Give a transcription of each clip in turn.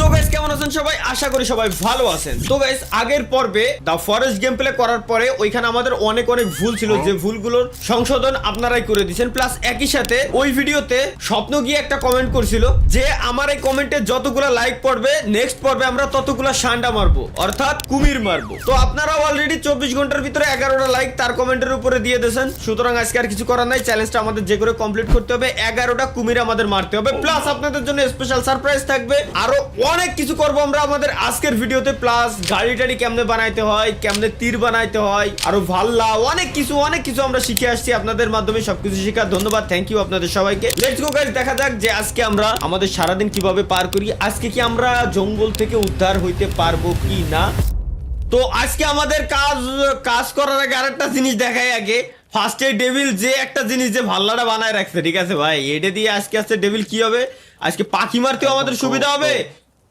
So guys কেমন আছেন সবাই? আশা করি সবাই ভালো আছেন। তো গাইস আগের পর্বে দা ফরেস্ট গেম প্লে করার পরে ওইখানে আমাদের অনেক ভুল ছিল, যে ভুলগুলোর সংশোধন আপনারাই করে দিয়েছেন। প্লাস একই সাথে ওই ভিডিওতে স্বপ্ন গিয়ে একটা কমেন্ট করছিল যে আমার এই কমেন্টে যতগুলো লাইক পড়বে নেক্সট পর্বে আমরা ততগুলো সান্ডা মারবো, অর্থাৎ কুমির মারবো। তো আপনারা অলরেডি 24 ঘন্টার ভিতরে 11টা লাইক তার কমেন্টের উপরে দিয়ে দিয়েছেন। সুতরাং আজকে আর কিছু করার নাই, চ্যালেঞ্জটা আমাদের যে করে কমপ্লিট করতে হবে। 11টা কুমির আমাদের মারতে হবে, প্লাস আপনাদের জন্য স্পেশাল সারপ্রাইজ থাকবে। আরো অনেক কিছু করবো আমরা আমাদের আজকের ভিডিওতে। প্লাস গাড়ি টাড়ি কেমনে বানাইতে হয়, কেমনে তীর বানাইতে হয়, আরো ভাল্লা অনেক কিছু আমরা শিখে আসছি আপনাদের মাধ্যমে। সবকিছু শিখা ধন্যবাদ, থ্যাংক ইউ আপনাদের সবাইকে। লেটস গো গাইস, দেখা যাক যে আজকে আমরা আমাদের সারাদিন কিভাবে পার করি। আজকে কি আমরা জঙ্গল থেকে উদ্ধার হইতে পারবো কি না। তো আজকে আমাদের কাজ করার আগে আরেকটা জিনিস দেখাই আগে। ফার্স্টে ডেভিল যে একটা জিনিস যে ভাল্লাটা বানায় রাখছে, ঠিক আছে ভাই, এটা দিয়ে আজকে ডেভিল কি হবে, আজকে পাখি মারতেও আমাদের সুবিধা হবে।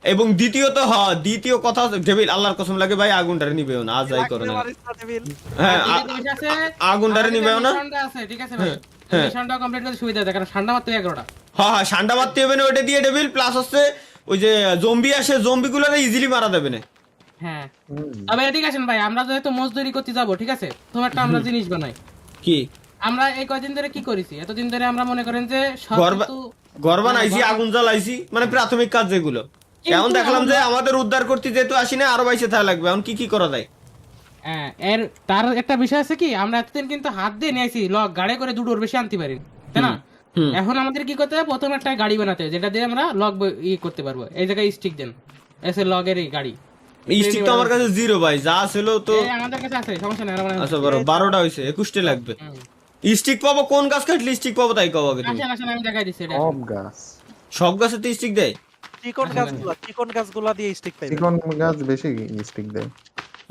এবং দ্বিতীয় কথা ডেভিল আল্লাহর কসম লাগে ভাই, আগুনটারে নিবেও না, আজ যাই করো না। হ্যাঁ আগুনটারে নিবেও না, ঠিক আছে ভাই, মিশনটা কমপ্লিট করতে সুবিধা হবে কারণ ঠান্ডা মারতে 11টা। হ্যাঁ ঠান্ডা মারতে হবে না ওইটা দিয়ে ডেভিল। প্লাস হচ্ছে ওই যে জম্বি আসে, জম্বিগুলোরে ইজিলি মারা দেবে না। হ্যাঁ তবে ঠিক আছে ভাই, আমরা যেহেতু মজদুরি করতে যাবো, ঠিক আছে, তোমার একটা আমরা জিনিস বানাই। কি আমরা এই কয়দিন ধরে কি করেছি, এতদিন ধরে আমরা মনে করেন যে ঘর বানাইছি, আগুন জ্বালাইছি, মানে প্রাথমিক কাজ যেগুলো। এখন দেখলাম যে আমাদের উদ্ধার করতে যেহেতু আসি না, আরো বাইসে থাকা লাগবে। এখন কি করা যায়? এর তার একটা বিষয় আছে কি, আমরা এতদিন কিন্তু হাত দিয়ে নিয়েছি লক গাড়ি করে দুটোর বেশি আনতে পারি, তাই না? এখন আমাদের কি করতে হবে, প্রথম একটা গাড়ি বানাতে হবে যেটা দিয়ে আমরা লক করতে পারবো। এই জায়গায় স্টিক দেন, এসে লগের এই গাড়ি। স্টিক তো আমার কাছে জিরো ভাই, যা ছিল তো আমাদের কাছে আছে, সমস্যা নেই। আচ্ছা বড় 12টা হইছে, 21টা লাগবে। স্টিক পাবো কোন গাছ কাটলে স্টিক পাবো তাই কও আগে তুমি। আসেন আমি দেখাই দিচ্ছি। সব গাছে তো স্টিক দেয়? চিকন গাছগুলা দিয়ে স্টিক পাইবে। চিকন গাছ বেশি স্টিক দেয়।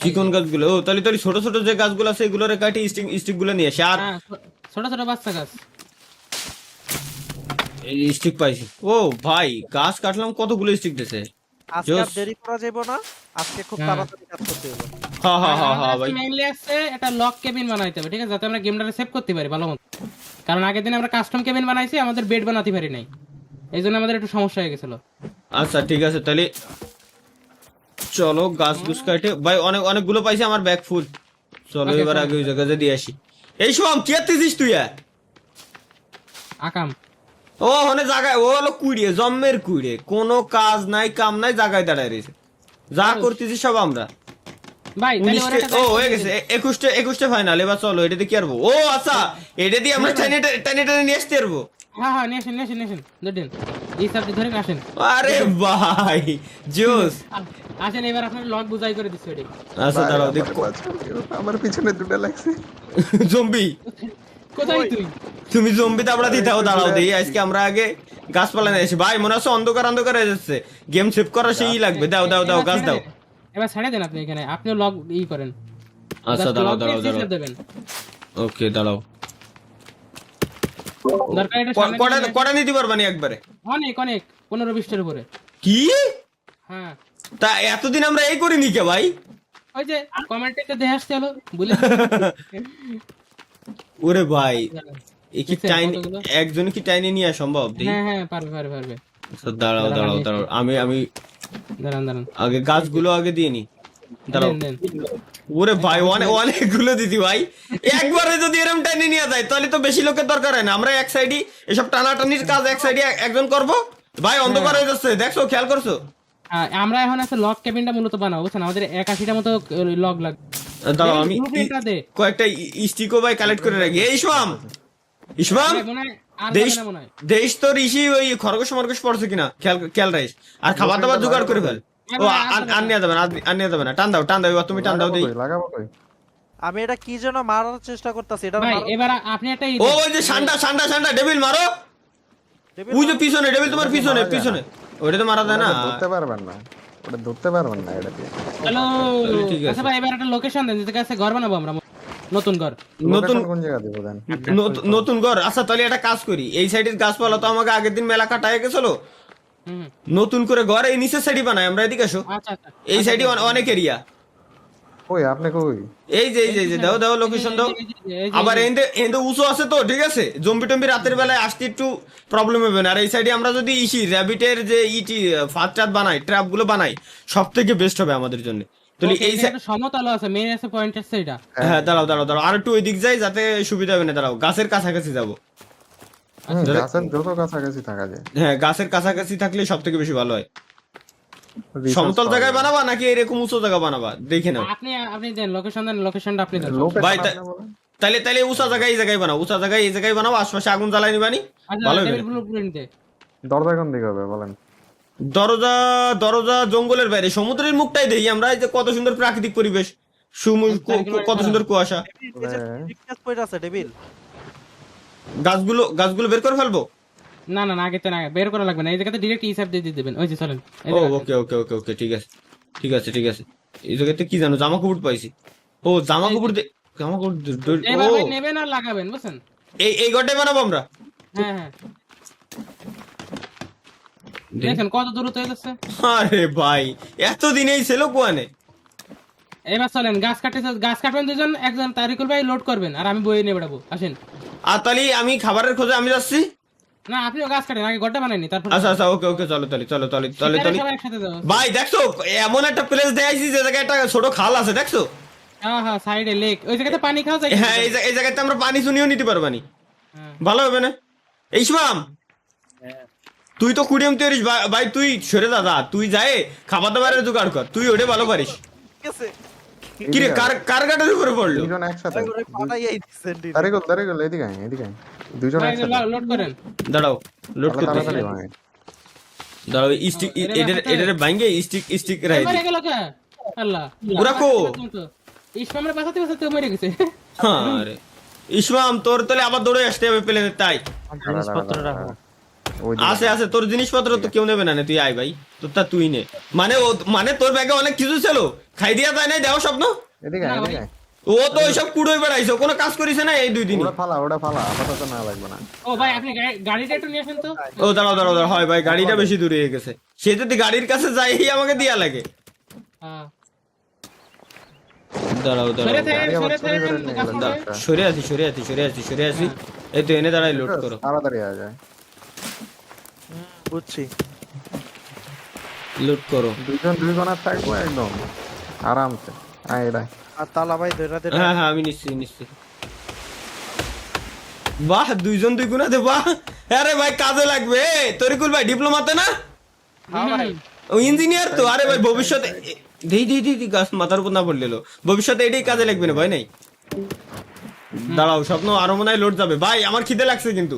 চিকন গাছগুলো, ও তাহলে ছোট ছোট যে গাছগুলো আছে এগুলোরে কাটি স্টিক গুলো নিয়ে আসে। আর ছোট ছোট বাচ্চা গাছ এই স্টিক পাইছি। ও ভাই গাছ কাটলাম, কতগুলো স্টিক দিয়েছে। আজকে আর দেরি করা যাবে না, আজকে খুব তাড়াতাড়ি কাজ করতে হবে। হ্যাঁ ভাই, মেইনলি আছে এটা লক কেবিন বানাইতে হবে, ঠিক আছে, যাতে আমরা গেমটারে সেভ করতে পারি ভালো মতো। কারণ আগের দিন আমরা কাস্টম কেবিন বানাইছি, আমাদের বেড বানাতে পারি নাই, এই জন্য আমাদের একটু সমস্যা হয়ে গেছিল। আচ্ছা ঠিক আছে, তাহলে চলো গাছ গুছ কাটে ভাই। অনেকগুলো পাইছি, আমার ব্যাগ ফুল। চলো এবার আগে ওই জায়গাতে দিয়ে আসি। এই সব কি আছিস তুই? আকাম ও ওখানে জায়গায় ও হলো কুড়িয়ে জম্মের কুড়িয়ে, কোনো কাজ নাই কাম নাই, জায়গায় দাঁড়ায় রয়েছে। যা করতেছি সব আমরা। ভাই ও হয়ে গেছে 21টা ফাইনাল। এবার চলো এটা দিয়ে কি আরবো। ও আচ্ছা, এটা দিয়ে আমরা টানে নিয়ে আসতে পারবো। হ্যাঁ নিয়ে আসেন দুদিন এই সাবজেক্ট ধরে আসেন। আরে ভাই জোস, আসেন এবার আপনার লক বুঝাই করে দিচ্ছি ওটা। আচ্ছা দাঁড়াও দেখো, আমার পিছনে দুটো লাগছে। জম্বি কোথায় তুমি জম্বি তো আমরা দিতাও। দাঁড়াও দিই, আজকে আমরা আগে গাছপালা নিয়ে আসি। ভাই মনে হচ্ছে অন্ধকার হয়ে যাচ্ছে, গেম সেভ করা সেই লাগবে। দাও গাছ দাও। এবার ছেড়ে দেন আপনি, এখানে আপনিও লক করেন। আচ্ছা দাঁড়াও ওকে দাঁড়াও। দরকার এটা কটা নিতে পারবা নি একবারে? অনেক 15-20টার উপরে। কি? হ্যাঁ তা এতদিন আমরা এই করিনি কে ভাই? ওই যে কমেন্টে তো দেখে আসতে হলো বলে। ওরে ভাই কি টাইম, একজন কি টাইনে নিয়ে সম্ভব? হ্যাঁ পারবে। আচ্ছা দাঁড়াও আমি দাঁড়ান আগে গাছগুলো আগে দিয়ে নি। দাঁড়াও। ওরে ভাই অনেকগুলো দিদি ভাই, একবারে যদি এরকম টাইনে নিয়ে যায় তাহলে তো বেশি লোকের দরকার হয় না। আমরা এক সাইডে এসব টানাটানির কাজ এক সাইডে একজন করবো। ভাই অন্ধকার হয়ে যাচ্ছে, দেখছো, খেয়াল করছো? আমরা এখন আছে লক কেবিনটা মূলত বানাবো, বুঝছেন? আমাদের 81টা মতো লক লাগবে। দাঁড়াও আমি কয়েকটা স্টিকও ভাই কালেক্ট করে রাখি। এই ইসমাম দেশ তো ঋষি ওই খরগোশ পড়ছে কিনা খেয়াল রাখিস। আর খাবার দাবার জোগাড় করে ফেল। ও আর নিয়ে যাবে না, টান দাও এবার তুমি টান দাও। লাগাবো কই? আমি এটা কি যেন মারার চেষ্টা করতেছি। এটা ভাই এবার আপনি একটা ওই যে সান্ডা ডেভিল মারো। ওই যে পিছনে ডেভিল, তোমার পিছনে ওটা তো মারা যায় না। ধরতে পারবেন না এটা দিয়ে। হ্যালো ঠিক আছে আচ্ছা ভাই, এবার একটা লোকেশন দেন যেটা কাছে ঘর বানাবো আমরা, নতুন ঘর। কোন জায়গা দেব দেন? নতুন ঘর। আচ্ছা তাহলে একটা কাজ করি, এই সাইডের গাছপালা তো আমাকে আগের দিন মেলা কাটা হয়ে গেছিল, নতুন করে ঘর এই নিচের সাইডে বানাই আমরা। এদিকে আসো, আচ্ছা এই সাইডে অনেক এরিয়া। কই আপনি কই? এই যে দাও লোকেশন দাও। আবার এন্ডে উঁচু আছে তো, ঠিক আছে? জম্বি টম্বি রাতের বেলায় আসতে একটু প্রবলেম হবে না। আর এই সাইডে আমরা যদি র্যাবিটের যে ফাস্ট ট্র্যাপ বানাই, ট্র্যাপ গুলো বানাই, সব থেকে বেস্ট হবে আমাদের জন্য। তাহলে এই একটা সমতল আছে, মেন আছে পয়েন্ট আছে এটা। হ্যাঁ দাঁড়াও আর একটু ওই দিক যাই যাতে সুবিধা হবে না। দাঁড়াও, গাছের কাছাকাছি যাবো। গাছের যত কাছাকাছি থাকা যায়। হ্যাঁ, গাছের কাছাকাছি থাকলে সব থেকে বেশি ভালো হয়। Resource সমতল পাওয়া জায়গায় যায়। বানাবা নাকি এরকম উঁচু জায়গা বানাবা দেখে নাও। আপনি দেন লোকেশন, দেন লোকেশনটা আপনি দেন। Location ভাই, আপনি বলেন। তাহলে উঁচা জায়গায় এই জায়গায় বানাও, উঁচা জায়গায় এই জায়গায় বানাও, আশপাশে আগুন জ্বালাই নিবানি, আচ্ছা ভালো হবে। টেবিল ব্লুপ্রিন্ট দে। দরজা কোন দিকে হবে বলেন? দরজা জঙ্গলের বাইরে, সমুদ্রের মুখটাই দেখি আমরা। এই যে কত সুন্দর প্রাকৃতিক পরিবেশ, কত সুন্দর কুয়াশা। পয়সা আছে টেবিল। গাছগুলো বের করে ফেলবো। না আগে তো না, বের করা লাগবে না, এই জায়গাতে ডাইরেক্ট হিসাব দিয়ে দিবেন। ওই যে চলেন। এই ও জায়গাতে। ওকে ঠিক আছে। এই জায়গাতে কি জানো, জামা কাপড় পাইছি। ও জামা কাপড় এবার ভাই নেবেন আর লাগাবেন, বুঝছেন? এই ঘরটাই বানাবো আমরা। হ্যাঁ দেখেন কত দূরত্ব হয়ে যাচ্ছে। আরে ভাই, এতদিনেই ছিল কোয়ানে। এবার চলেন, গাছ কাটবেন দুজন, একজন তারিকুল ভাই লোড করবেন আর আমি বইয়ে নিয়ে বেড়াবো। আসেন। আর তাহলে আমি খাবারের খোঁজে আমি যাচ্ছি। না আপনিও গাছ কাটেন, আগে ঘরটা বানাইনি তারপর। আচ্ছা ওকে চলো সবাই একসাথে যাবো। ভাই দেখছো, এমন একটা প্লেস দেখাইছি যে জায়গায় একটা ছোট খাল আছে, দেখছো? হ্যাঁ সাইডে লেক, ওই জায়গাতে পানি খাওয়া যায়। হ্যাঁ, এই জায়গাতে আমরা পানি শুনিও নিতে পারবানি, হ্যাঁ। ভালো হবে না? এই শুভাম, তুই তো কুড়িয়াম তৈরিস ভাই, তুই সরে দাদা, তুই যায় খাবার দাবারের জোগাড় কর, তুই ওটা ভালো পারিস। ঠিক আছে কিরে, কার গাটের উপরে পড়লো? দুজন একসাথে। ওরে পাঠাইয়াই দিছেন ডিল। তারিকুল এদিকে আয়, এদিকে আয়। দুজন ভাই, একসাথে। লোড করেন। দাঁড়াও, লোড করতেছি। তাড়াতাড়ি ভাঙে। দাঁড়াও, স্টিক এটারে ভাঙ্গে স্টিক রাই মরে গেল কে? আল্লাহ, ওরা কো? ইসমামের বাঁচাতে মরে গেছে। আরে ইসমাম, তোর তাহলে আবার দৌড়ে আসতে হবে প্লেনের, তাই জিনিসপত্র রাখো। ওই দিকে। আছে তোর জিনিসপত্র তো কেউ নেবে না, তুই আয় ভাই, তুই নে। মানে তোর ব্যাগে অনেক কিছু ছিল, খাই দিয়া যায় নাই, দেওয়া স্বপ্ন। এদিকে আয়, এদিকে আয়। ও তো ওইসব কুড়োই বেড়াইছো, কোনো কাজ করিস না এই 2 দিন। ওটা ফালা আপাতত না লাগবে না। ও ভাই আপনি গাড়িটা একটু নিয়ে আসেন তো। ও দাঁড়াও, হয় ভাই, গাড়িটা বেশি দূরে হয়ে গেছে। সে যদি গাড়ির কাছে যাই আমাকে দিয়া লাগে। হ্যাঁ দাঁড়াও সরে থেকে গাড়ি আবার চুরি করে নিয়ে গাছ গেল মরে। একটা। সরে আছি। এই তো এনে দাঁড়াই, লোড করো। তাড়াতাড়ি আয় যায়। বুঝছি। লোড করো। দুই কোণার থাকবো একদম আরামসে। আয় এটা। আর তালা ভাই ধরে দে। হ্যাঁ আমি নিশ্চয়ই। বাহ, 2 গুণা দে, বাহ। আরে ভাই কাজে লাগবে। তরিকুল ভাই ডিপ্লোমাতে না, হ্যাঁ ভাই। ও ইঞ্জিনিয়ার তো। আরে ভাই ভবিষ্যতে দেই গাছ মাথার উপর না পড়লে ভবিষ্যতে এটাই কাজে লাগবে না ভাই। নাই দাঁড়াও, স্বপ্ন আরো মনে হয় লোড যাবে। ভাই আমার খিদে লাগছে কিন্তু।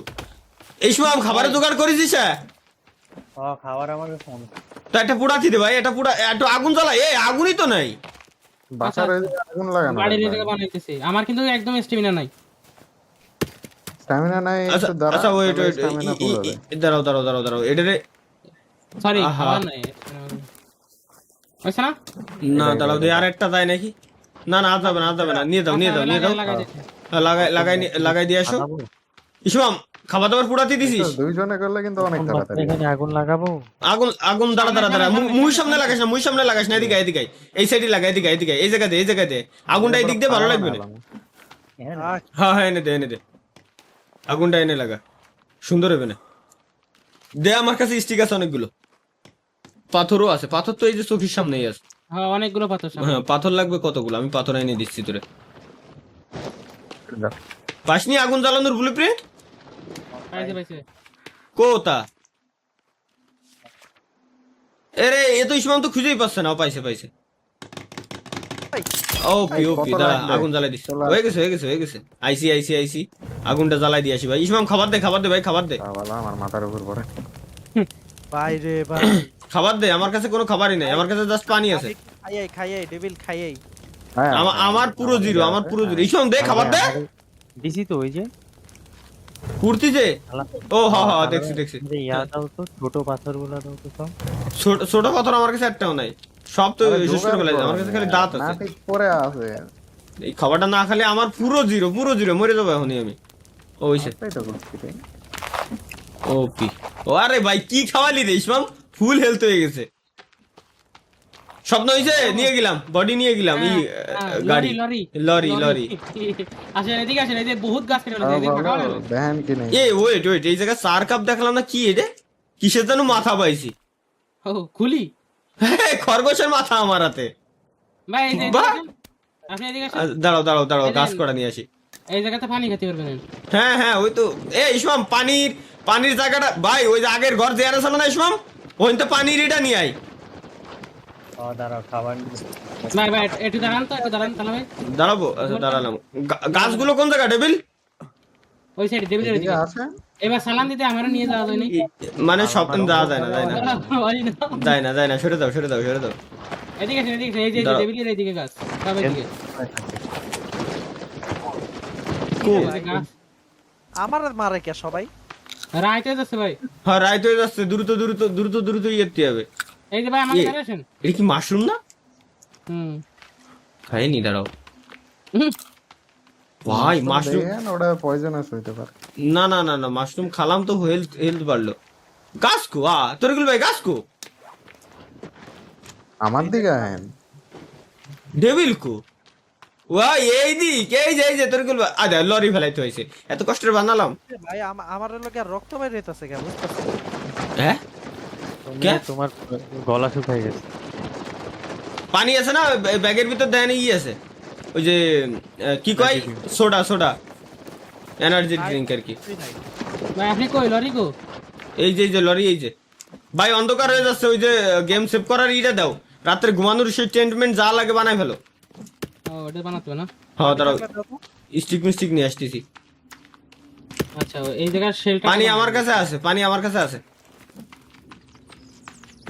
এই সময় খাবারের জোগাড় করেছিস? খাবার আমাকে ফোন। তো একটা পুড়া দিতে ভাই, একটু আগুন জ্বালাই। আগুনই তো নাই। বাসার ওই দিকে আগুন লাগানো। গাড়ির এই জায়গা বানাইতেছি, আমার কিন্তু একদম স্টেমিনা নাই। স্ট্যামিনা নাই আচ্ছা একটু দাঁড়া। আচ্ছা, ওয়েট স্ট্যামিনা ফুল হবে। দাঁড়াও এটারে। সরি আহা। আমার নাই। হইছে না? না দাঁড়াও, আর একটা যায় নাকি? না আর যাবে না, নিয়ে যাও। লাগাই দিচ্ছি। হ্যাঁ, লাগাই দিয়ে আসো। ইসমাম, খাবার দাবার পুড়াতে দিছিস? দুইজনে করলে কিন্তু অনেক তাড়াতাড়ি। আগুন লাগাবো। আগুন দাঁড়া। মুই সামনে লাগাস না, এদিকে আয়। এই সাইডে লাগা, এদিকে এই জায়গাতে আগুনটা এদিক দিয়ে ভালো লাগবে না। হ্যাঁ এনে দে আগুনটা এনে লাগা, সুন্দর হবে না। দে, আমার কাছে স্টিক আছে অনেকগুলো, পাথরও আছে। পাথর তো এই যে চোখের সামনেই আছে। হ্যাঁ অনেকগুলো পাথর সামনে। হ্যাঁ, পাথর লাগবে কতগুলো, আমি পাথর এনে দিচ্ছি তোরে। পাসনি আগুন জ্বালানোর ব্লুপ্রিন্ট? পাইছে। কোথা? এরে এ তো ইসমাম তো খুঁজেই পাচ্ছে না। পাইছে। ওপি দাঁড়া, আগুন জ্বালাই দিচ্ছি। হয়ে গেছে। আইসি। আগুনটা জ্বালাই দিয়ে আসি ভাই। ইসমাম খাবার দে ভাই, খাবার দে। আমার মাথার উপর পড়ে। ভাই রে ভাই। খাবার দে, আমার কাছে কোনো খাবারই নাই, আমার কাছে জাস্ট পানি আছে। খাইয়াই ডেভিল খাইয়াই। আমার পুরো জিরো। ইসমাম দে, খাবার দে। দিছি তো ওই যে কুর্তি যে। ও হ্যাঁ দেখছি। ইয়া দাও তো, ছোট পাথরগুলো দাও তো সব। ছোট পাথর আমার কাছে একটাও নাই, সব তো শেষ করে ফেলেছে। আমার কাছে খালি দাঁত আছে। নাপিত পরে আছে। এই খাবারটা না খেলে আমার পুরো জিরো, মরে যাবো এখনই আমি। ওইসে তাই তো করছি রে। ওপি। ও আরে ভাই কি খাওয়ালি রে ইসমাম, ফুল হেলথ হয়ে গেছে। স্বপ্ন হইছে নিয়ে গেলাম বডি নিয়ে গেলাম এই গাড়ি লরি লরি আসেন এদিকে আসেন, এই যে বহুত গাছ কেটে ফেলেছে, এদিকে ফাঁকা হলো। দেখেন কি নেই এই ওয়েট ওয়েট এই জায়গায় 4 কাপ দেখলাম না, কি এটা কিসের জন্য মাথা পাইছি? ও খুলি খরগোশের মাথা আমার হাতে। ভাই, এই যে বাহ! এদিকে আসেন। আপনি এদিকে আসেন, দাঁড়াও দাঁড়াও দাঁড়াও এই যে- গাছ করা নিয়ে আসি। এই জায়গাতে পানি খেতে পারবেন। হ্যাঁ হ্যাঁ ওই তো এই ইসমাম পানির জায়গাটা ভাই, ওই যে আগের ঘর যে আছে না ইসমাম, ওই তো পানির এটা নিয়ে আই। দাঁড়াও খাবার ভাই ভাই একটু দাঁড়ান তো, একটু দাঁড়ান তাহলে ভাই। দাঁড়াবো, আচ্ছা দাঁড়ালাম। গাছগুলো কোন জায়গা ডেবিল? ওই সাইডে টেবিলের এদিকে ওইদিকে। আছে এবার সালাম দিতে আমারও নিয়ে যাওয়া যায়নি। মানে সব যাওয়া যায় না যায় না ওই না। যায় না সরে দাও সরে দাও সরে দাও। এদিকে আসেন, এদিকে আসেন, এই যে দাঁড়াও। টেবিলের এইদিকে গাছ, সব এদিকে। কো? এই যে গাছ আমার মারে কে সবাই? রাইতে যাচ্ছে ভাই। হ্যাঁ রাইত হয়ে যাচ্ছে, দ্রুত দ্রুত দ্রুত দ্রুত ইয়েতে হবে। এই যে ভাই আমার ইয়ে। কাছে আসেন। এটা কি মাশরুম না? হুম খাইনি, দাঁড়াও ভাই মাশরুম। দেখেন ওটা পয়জনাস হইতে পারে না না না না মাশরুম খালাম তো হেলথ বাড়লো। গাছ কো তরিকুল ভাই গাছ কো? আমার দিকে আহেন ডেভিল কো? এই যে তরিকুল ভাই আচ্ছা লরি ফেলাইতে হয়েছে, এত কষ্টের বানালাম। ভাই আমার লোকে রক্ত বাইরে হইতাছে কেন বুঝতেছি? হ্যাঁ কে? তোমার গলা শুকাই গেছে। পানি আছে না ব্যাগের ভিতর, দেয় ই আছে ওই যে কি কয় সোডা এনার্জি ড্রিঙ্ক আর কি। ভাই আপনি কই লরি কো? এই যে লরি, এই যে ভাই অন্ধকার হয়ে যাচ্ছে, ওই যে গেম সেভ করার ইটা দাও, রাত্রে ঘুমানোর সেই টেন্টমেন্ট যা লাগে বানাই ফেলো। ও ওটা বানাতে হবে না। হ্যাঁ দাঁড়াও স্টিক মিস্টিক নিয়ে আসতেছি। আচ্ছা এই জায়গার শেলটা পানি আমার কাছে আছে, পানি আমার কাছে আছে।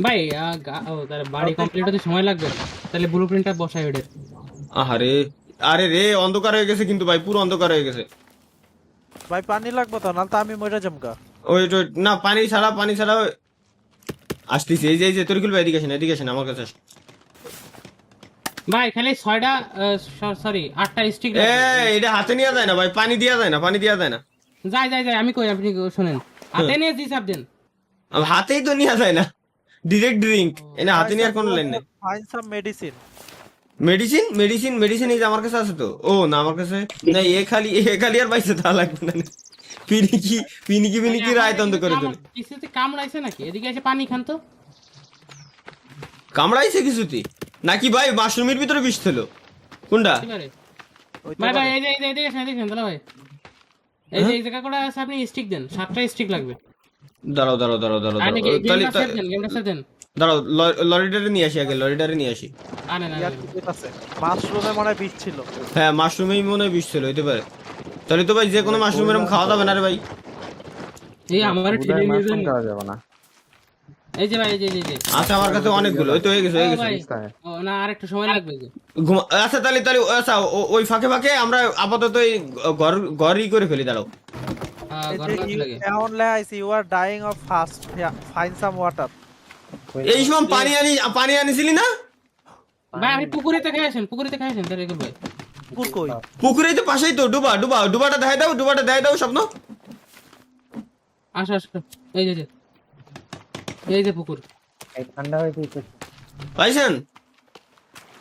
ভাই ও তার বাড়ি কমপ্লিট হতে সময় লাগবে, তাহলে ব্লুপ্রিন্টটা বসাই ওদের। আরে আরে রে অন্ধকার হয়ে গেছে কিন্তু ভাই, পুরো অন্ধকার হয়ে গেছে। ভাই পানি লাগবে তো, নাহলে তো আমি মরে যামগা। ওই না পানি ছাড়া আসতেছি। এই যে তরিকুল ভাই এদিকে আসেন আমার কাছে আসেন। ভাই খালি 6টা সরি 8টা স্টিক এটা হাতে নেওয়া যায় না ভাই, পানি দেওয়া যায় না। যাই আমি কই, আপনি শুনেন, হাতে নিয়ে হিসাব দেন। হাতেই তো নেওয়া যায় না, ডিরেক্ট ড্রিঙ্ক এনে হাতে নেওয়ার কোনো লাইন নেই। Find some medicine. মেডিসিন এই যে আমার কাছে আছে তো। ও না আমার কাছে না, এ খালি আর পাইছে তা লাগবে না। পিনিকি রায়তন্ত করে তুলে কিছুতে কামড়াইছে নাকি? এদিকে এসে পানি খান তো। কামড়াইছে কিছুতে নাকি ভাই? মাশরুমের ভিতরে বিষ ছিল কোনটা? এবারে ভাই ভাই এই যে এদিকে আসেন দাদা ভাই, এই যে এই জায়গা করে আছে, আপনি স্টিক দেন, 7টা স্টিক লাগবে। দাঁড়াও আর নাকি তাহলে গেমটা সেভ দেন। দাঁড়াও লরিডারে নিয়ে আসি আগে, লরিডারে নিয়ে আসি। আরে না ইয়ার কি আছে? মাশরুমে মনে হয় বিষ ছিল। হ্যাঁ মাশরুমেই মনে হয় বিষ ছিল, হইতে পারে। তাহলে তো ভাই যে কোনো মাশরুম এরকম খাওয়া যাবে না রে ভাই। এই আমার ঠেলে নিয়ে মাশরুম যান। খাওয়া যাবে না এই যে ভাই এই যে আচ্ছা আমার কাছে অনেকগুলো, ওই তো হয়ে গেছে ও ভাই, তাই। ও না আর একটু সময় লাগবে যে। আচ্ছা তাহলে আচ্ছা ওই ফাঁকে আমরা আপাতত এই ঘরই করে ফেলি। দাঁড়াও গরম লাগে। only I see you are dying of fast. Yeah, find some water. এই সময় পানি আনিছিলি না? ভাই আপনি পুকুরেতে খাইছেন তাহলে কি ভাই? পুকুর কই? পুকুরেই তো পাশেই তো ডুবাটা দেখাই দাও স্বপ্ন। আসো এই যে পুকুর। ঠান্ডা হয়ে গেছে। পাইছেন?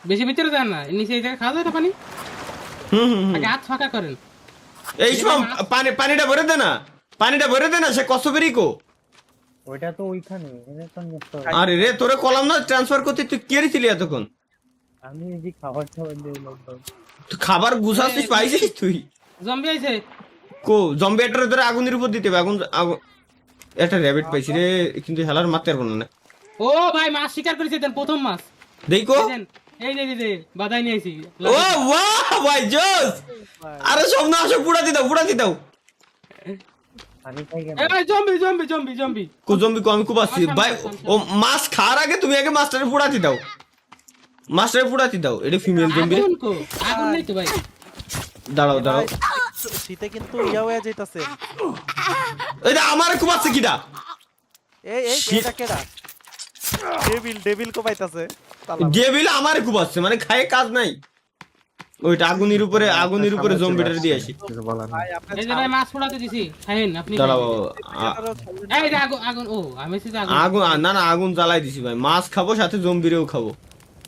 বেশি ভিতরে যান না, নিচে এই জায়গায় খাওয়া যায় না পানি। হুম আগে হাত ফাঁকা করেন। এই সময় পানিটা ভরে দে না সে কসবেরি কো। ওইটা তো ওইখানে, এটা তো মুক্ত। আরে রে তোরে কলাম না ট্রান্সফার করতে, তুই কে ছিলি এতক্ষণ? আমি এই যে খাবার দিয়ে লকডাউন। তুই খাবার গুছাচ্ছিস পাইছিস তুই? জম্বি আইছে। কো জম্বি এটার ধরে আগুনের উপর দিতে হবে, আগুন একটা র‍্যাবিট পাইছি রে, কিন্তু হেলার মারতে পারবো না। ও ভাই মাছ শিকার করেছে দেন, প্রথম মাছ দেখো এই যে বাদাই নিয়ে আইছি। ও বাহ ভাই জোস। আরে স্বপ্ন আসো পুড়াতি দাও। পানি খাই কেন? এই ভাই জম্বি কো জম্বি কো আমি খুব আসছি ভাই। ও মাছ খাওয়ার আগে তুমি আগে মাস্টারে পুড়াতি দাও। এটা ফিমেল জম্বি। আগুন নেই তো ভাই। দাঁড়াও শীতে কিন্তু ইয়া হয়ে যাইতাছে। এটা আমারে খুব আসছে কিডা? এই শীত। এটা কেডা? ডেভিল কো পাইতাছে। ডেভিল আমারে খুব আসছে, মানে খায় কাজ নাই। ওইটা আগুনের উপরে জম্বিটারে দিয়ে আসি। কিছু বলার নেই। ভাই আপনি এই যে ভাই মাছ পোড়াতে দিছি, খাইন আপনি। দাঁড়াও এই যে আগুন ও আমি সিধা আগুন। না আগুন জ্বালাই দিছি ভাই, মাছ খাবো সাথে জম্বিরেও খাবো,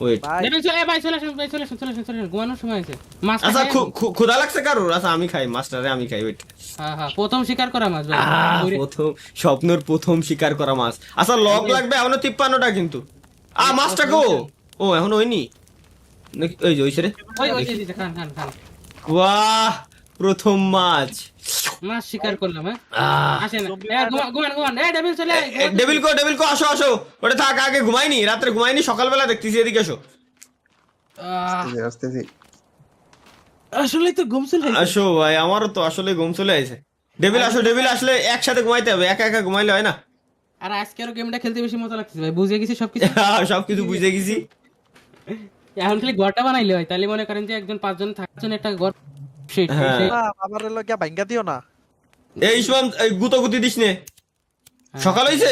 ওয়েট ভাই দেখুন চলে ভাই চলে আসুন ভাই চলে আসুন ঘুমানোর সময় আছে মাছ আচ্ছা খাই আমি। ক্ষুধা লাগছে কারোর? আচ্ছা আমি খাই মাস্টারে, আমি খাই ওয়েট। হ্যাঁ প্রথম শিকার করা মাছ ভাই ওরে, প্রথম স্বপ্নের প্রথম শিকার করা মাছ। আচ্ছা লগ লাগবে এখনো 53টা কিন্তু। মাছটা গো, ও এখনো হয়নি নাকি? ওই যে ওইছে রে। ওই যে দিছে, খান বাহ, প্রথম মাছ। মাছ শিকার করলাম হ্যাঁ আহ, আসেন ঘুমান ডেভিল চলে আয়, ঘুমান। ডেভিল কো আসো আসো। ওটা থাক, আগে ঘুমাইনি, রাত্রে ঘুমাইনি, সকালবেলা দেখতেছি, এদিকে আসো। আসতেছি। আসলে তো ঘুম চলে আইছে। আসো ভাই, আমারও তো আসলে ঘুম চলে আসে। ডেভিল আসো, ডেভিল আসলে একসাথে ঘুমাইতে হবে, একা একা ঘুমাইলে হয় না। আর আজকে আরো গেমটা খেলতে বেশি মজা লাগতেছে ভাই, বুঝে গেছি সবকিছু। সবকিছু বুঝে গেছি। এখন খালি ঘরটা বানাইলে হয়, তাহলে মনে করেন যে একজন 5 জন থাকার জন্য একটা ঘর সেই হ্যাঁ। না আমার লগিয়া ভাঙ্গা দিও না। এই ইসমাম, এই গুতোগুতি দিস নে। সকাল হইছে?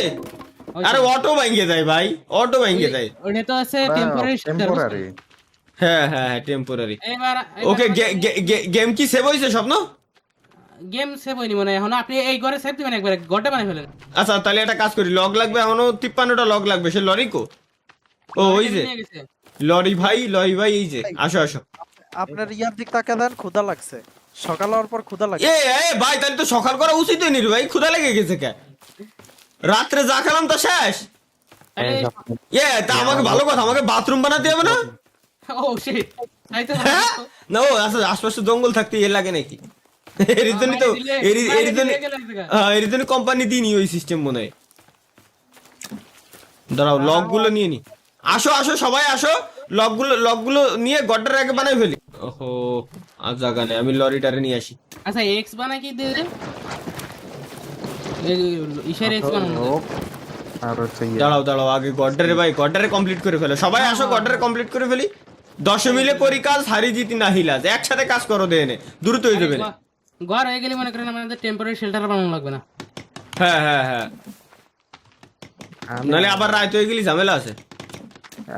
আরে অটো ভাঙ্গে যায় ভাই, অটো ভাঙ্গে যায়। ওটা তো আছে টেম্পোরারি টেম্পোরারি। হ্যাঁ টেম্পোরারি। এবার ওকে, গেম কি সেভ হইছে স্বপ্ন? গেম সেভ হয়নি মনে হয় এখন, আপনি এই ঘরে সেভ দিবেন একবার, ঘরটা বানাই ফেলেন। আচ্ছা তাহলে একটা কাজ করি, লগ লাগবে এখনো 53টা লগ লাগবে। সে লরি কো? ও ওই যে নিয়ে গেছে। লরি ভাই এই যে, আসো আসো। আপনার ইয়ার দিক তাকে দেন, ক্ষুধা লাগছে। সকাল হওয়ার পর ক্ষুধা লাগছে। ভাই তাহলে তো সকাল করা উচিত হয়নি রে ভাই, ক্ষুধা লেগে গেছে কে? রাত্রে যা খেলাম তো শেষ। তাহলে তা আমাকে ভালো কথা, আমাকে বাথরুম বানাতে হবে না? ও শিট তাই তো হ্যাঁ? না ও আচ্ছা, আশপাশে জঙ্গল থাকতে এর লাগে নাকি? এর জন্যই তো এর জন্য কোম্পানি দিইনি ওই সিস্টেম মনে হয়। দাঁড়াও, লক গুলো নিয়ে নি। আসো আসো সবাই আসো, লক গুলো নিয়ে গড্ডার আগে বানাই ফেলি। ওহো, আর জায়গা নেই, আমি লরিটারে নিয়ে আসি। আচ্ছা এক্স বানাই কি দিয়ে দেন, এই ইশারে এক্স বানানো যায়। লোক আর হচ্ছে ইয়ে। দাঁড়াও আগে গড্ডারে কমপ্লিট করে ফেলো সবাই, আসো গড্ডারে কমপ্লিট করে ফেলি। 10 মিলে করি কাজ, হারি জিতি না হিলাজ, একসাথে কাজ করো দেনে, দ্রুত হয়ে যাবে। ঘর হয়ে গেলে মনে করেন আমাদের টেম্পোরারি শেল্টার বানানো লাগবে না। হ্যাঁ নাহলে আবার রাত হয়ে গেলি ঝামেলা আছে।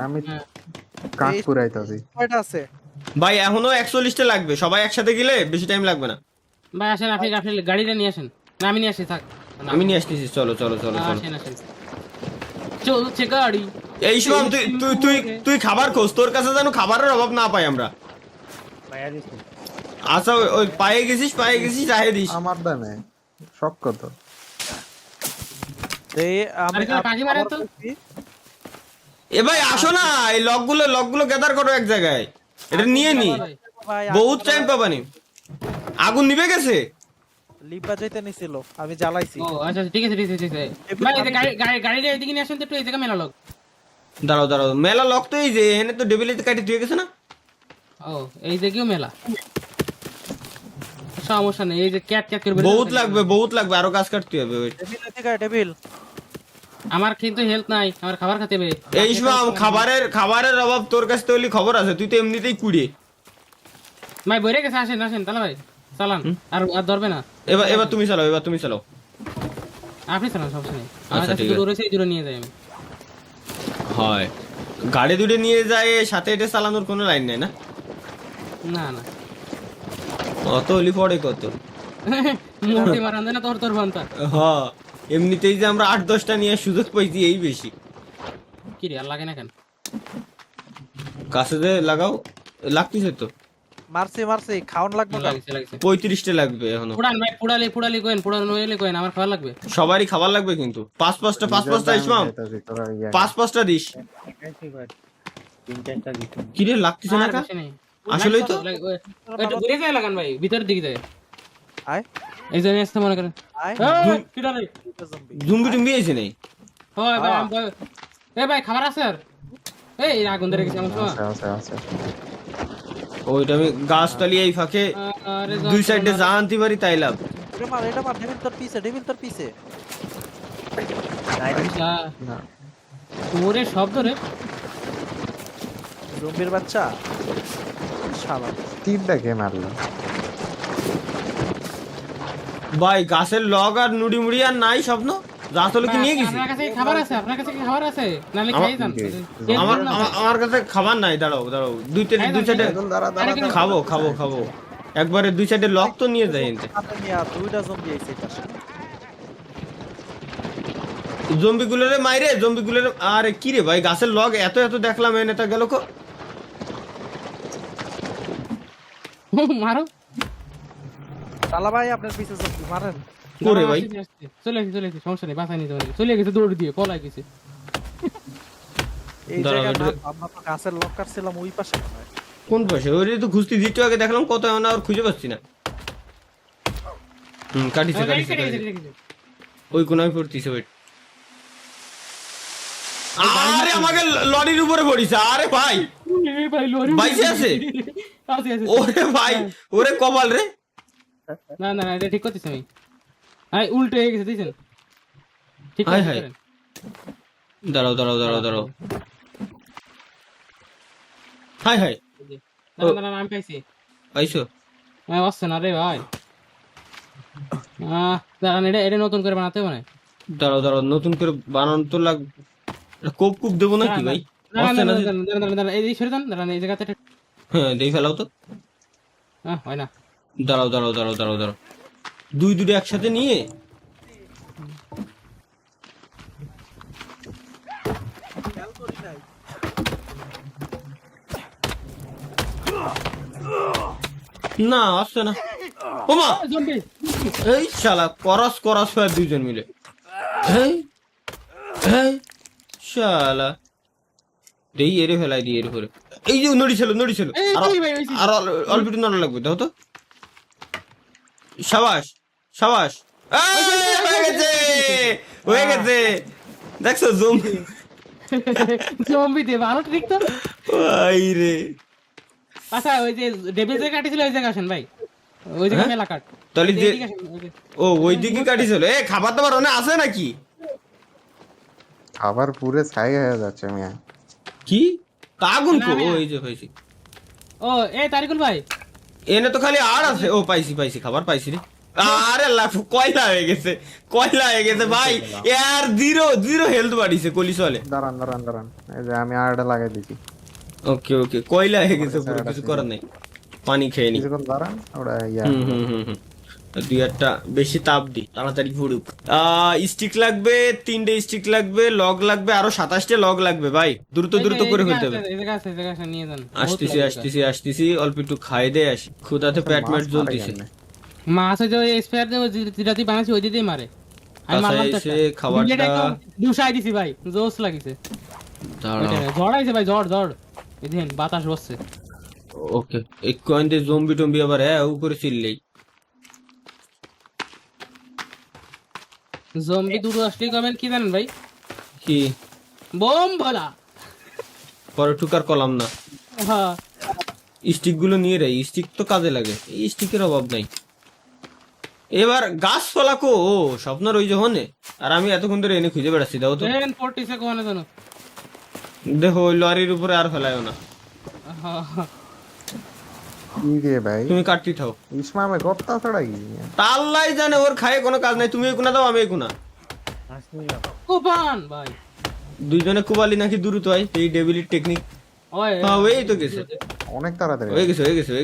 আমি হ্যাঁ। কাঠ পুরাইতাছি। কয়টা আছে? ভাই এখনো 41টা লাগবে, সবাই একসাথে গেলে বেশি টাইম লাগবে না। ভাই আসেন, আপনি গাড়িটা নিয়ে আসেন। না আমি নিয়ে আসি, থাক আমি নিয়ে আসতেছি, চলো। আসেন চলছে গাড়ি। এই সময় তুই খাবার খোঁজ, তোর কাছে যেন খাবারের অভাব না পাই আমরা। পায়া দিছি। আচ্ছা ওই পায়ে গেছিস চাহে দিস। আমার দানে সব কত। এই আমি আরে পাখি মারেন তো। এ ভাই আসো না, এই লকগুলো গ্যাদার করো এক জায়গায়, এটা নিয়ে নি, ভাই বহুত টাইম পাবানি। আগুন নিভে গেছে। লিপা যাইতে নিছিল, আমি জ্বালাইছি। ও আচ্ছা ঠিক আছে ভাই, এই যে গাড়িটা এদিকে নিয়ে আসেন তো, একটু এই জায়গা মেলা লোক। দাঁড়াও মেলা লক তো এই যে এখানে তো ডেবিলিতে কাটি দিয়ে গেছে না? ও এই জায়গাও মেলা, সমস্যা নেই। এই যে ক্যাট করে বহুত লাগবে আরো গাছ কাটতে হবে। wait। টেবিল এদিকে টেবিল। আমার কিন্তু হেল্প নাই, আমার খাবার খেতে হবে। এই সময় খাবারের অভাব তোর কাছে তো খবর আছে, তুই তো এমনিতেই কুড়িয়ে। ভাই বইরে গেছে, আসেন তাহলে ভাই চালান, আর ধরবে না। এবার তুমি চালাও। আপনি চালান, সমস্যা নেই। আমার আচ্ছা, কাছে ঠিক দূর আছে। রয়েছে, এই দূরে নিয়ে যাই আমি। হয়, গাড়ি দুটো নিয়ে যায়, সাথে এটা চালানোর কোনো লাইন নাই না? না অত হলি পড়ে কত। মোটে মারান দেয় না তোর ভান্তা। হ্যাঁ, এমনিতেই যে আমরা 8-10টা নিয়ে সুযোগ পাইছি এই বেশি। কি রে আর লাগে না কেন? কাছে যে লাগাও, লাগতেছে তো। মারছি খাওন লাগবে না। লাগছে 35টা লাগবে এখনো। পুরান ভাই, পুড়ালি কোয়েন আমার খাওয়া লাগবে। সবারই খাবার লাগবে কিন্তু 5-5টা ইসমাম, 5-5টা দিস। একাই ভাই 3-4টা দিছি। কি রে লাগতেছে না আর কা? বেশি নেই। আসলেই তো। একটু ঘুরে যায় লাগান ভাই, ভিতরের দিকে যায়। আয় এই জন্য আসতে মনে করেন। আয় এই, কি ডালে? জম্বি। জুম্বি আইছে নাই? হয় ভাই, এই ভাই খাবার আছে আর? এই আগুন ধরে গেছে আমার সময়। আছে। ওইটা আমি গাছ তালি এই ফাঁকে আরে দুই সাইডে যা আনতে পারি তাই লাভ। এটা মার ডেভিল তোর পিছে। না ওরে শব্দ রে। জম্বির বাচ্চা। শালা। তিনটা কে মারলো? ভাই গাছের লগ আর নুড়ি মুড়ি আর নাই স্বপ্ন, যা তলে কি নিয়ে গেছি? আপনার কাছে কি খাবার আছে? নালে খাই যান। আমার কাছে খাবার নাই। দাঁড়াও দুই সাইডে খাবো একবারে, দুই সাইডে লক তো নিয়ে যাই এনতে। হাতে নিয়া দুইটা জম্বি আইছে পাশে। জম্বি গুলোরে মাইরে জম্বি গুলোরে আরে কি রে ভাই গাছের লগ এত এত দেখলাম এনে তা গেল কো মারো তালা ভাই আপনার পিছে জম্বি মারেন। করে ভাই চলে গেছে সমস্যা নেই বাঁচাই নিতে পারি চলে গেছে দৌড় দিয়ে পলাই গেছে এই দাঁড়াও, জায়গায় এটা- আমরা তো গাছের লক কাটছিলাম ওই পাশে মনে হয়। কোন পাশে ওই তো খুঁজতে দিতে আগে দেখলাম কত এমন আর খুঁজে পাচ্ছি না কাটিছে কাটিছে কাটিছে। ওই কোনায় পড়তিছে ওই আরে আমাকে লরির উপরে পড়িছে আরে ভাই বাইসে আছে? ওরে ভাই ওরে কপাল রে না না না এটা ঠিক করতেছি আমি আই উল্টো হয়ে গেছে দিছেন ঠিক হাই, আছে হাই। দাঁড়াও দাঁড়াও দাঁড়াও দাঁড়াও হাই হাই দাঁড়ান দাঁড়ান আমি পাইছি আইসো আসছে না রে ভাই দাঁড়ান এটা নতুন করে বানাতে হবে না দাঁড়াও দাঁড়াও নতুন করে বানানো তো লাগ কোপ কুপ দেবো নাকি ভাই দাঁড়ান আসছে না যে? দাঁড়ান দাঁড়ান দাঁড়ান এই সরে যান দাঁড়ান এই জায়গাতে হ্যাঁ দেখে ফেলাও তো হয় না দাঁড়াও দাঁড়াও দাঁড়াও দাঁড়াও দাঁড়াও দুটো একসাথে নিয়ে না আসছে না ওমা জম্বি এই শালা করস করস হয়ে দুইজন মিলে এই এই শালা দেই এরে ফেলাই দিয়ে এর উপরে এই যে নড়ি ছিল এই, আর এই ভাই, এই যে। আর অল্প একটু নড়া লাগবে দাও তো সাবাস সাবাস এই, হয়ে গেছে দেখছো জুম জম্বিতে ভালো ট্রিক তো ভাই রে আচ্ছা ওই যে ডেভিল যে কাটিছিল ওই জায়গা আসেন ভাই ওই জায়গা হ্যাঁ? মেলা কাট তাহলে যে এইদিকে আসেন, ওই যে। ও ওই দিকে কাটিছিল এ খাবার দাবার ওনে আছে নাকি খাবার পুরে ছাই হয়ে যাচ্ছে মিয়া। কি আগুন না, কো আমি- ও এই যে পাইছি ও এই তারিকুল ভাই এনে তো খালি আর আছে ও পাইছি খাবার পাইছি রে আরে আল্লাহ কয়লা হয়ে গেছে ভাই আর জিরো হেলথ বাড়িছে কলি চলে দাঁড়ান দাঁড়ান দাঁড়ান এই যে আমি আরটা লাগাই দিছি ওকে ওকে কয়লা হয়ে গেছে পুরো কিছু করার নেই পানি খেয়ে নি কিছুক্ষণ দাঁড়ান ওটা ইয়া হুম দুই একটা বেশি তাপ দি তাড়াতাড়ি ফুড়ুক স্টিক লাগবে 3টে স্টিক লাগবে লগ লাগবে আরো 27টে লগ লাগবে ভাই দ্রুত করে ফেলতে হবে এই জায়গা আছে নিয়ে যান আসতেছি অল্প একটু খাই দে আসি ক্ষুদাতে পেট মেট জ্বলতিছে মাছ ওই যে স্পেয়ার দিয়ে যেটাতে বানাইছি ওই দিতেই মারে আমি আচ্ছা, মারলাম তো এসে একটা। খাবারটা- বুলেট একদম দুসাই দিছি ভাই জোস লাগিছে দাঁড়াও ঝড় আইছে ভাই ঝড় এই দেখেন বাতাস বসছে ওকে এক কয়েন দিয়ে জম্বি টম্বি আবার হ্যাঁ উপরে চিল্লেই জম্বি দুটো আসলেই কমেন্ট কি জানেন ভাই কি বোম ভোলা পরে টুকার কলাম না হ্যাঁ স্টিক গুলো নিয়ে রে স্টিক তো কাজে লাগে এই স্টিকের অভাব নাই এবার গাছ ফলা কো ও স্বপ্নের ওই যখন আর আমি এতক্ষণ ধরে এনে খুঁজে বেড়াচ্ছি দাও তো দেন 40 সেকেন্ড জানো দেখো ওই লরির উপরে আর ফেলায়ও না কি রে ভাই তুমি কাটতি থাও ইসমামে গপ্তা ছড়া কি মিয়া? তাল্লাই জানে ওর খায়ে কোনো কাজ নাই তুমি একুনা দাও আমি একুনা হাঁস নিলাম কুপান ভাই দুইজনে কুবালি নাকি দ্রুত হয় এই ডেবিলির টেকনিক ওই হ্যাঁ এই তো গেছে অনেক তাড়াতাড়ি হয়ে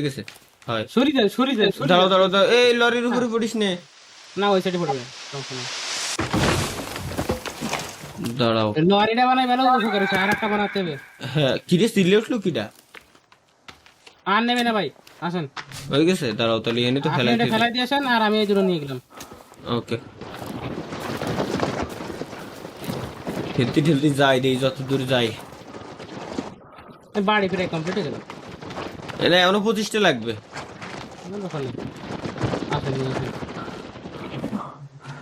গেছে হয় সরি দেন দাঁড়াও এই লরির উপরে পড়িস নে না ওই সাইডে পড়বে সমস্যা নেই। দাঁড়াও লরিটা বানাই ভালো উপকার হচ্ছে আর একটা বানাতে হবে হ্যাঁ কিরে সিলে উঠলো কিটা আর নেবে না ভাই আসেন হয়ে গেছে দাঁড়াও তাহলে এনে তো আপনি ফেলাই এটা ফেলাই দিয়ে আসেন আর আমি এই দুটো নিয়ে গেলাম ওকে ঠেলতে যাই দেই যত দূর যাই এই বাড়ি ফিরে কমপ্লিট হয়ে গেল এনে এখনো 25টা লাগবে আসেন নিয়ে আসেন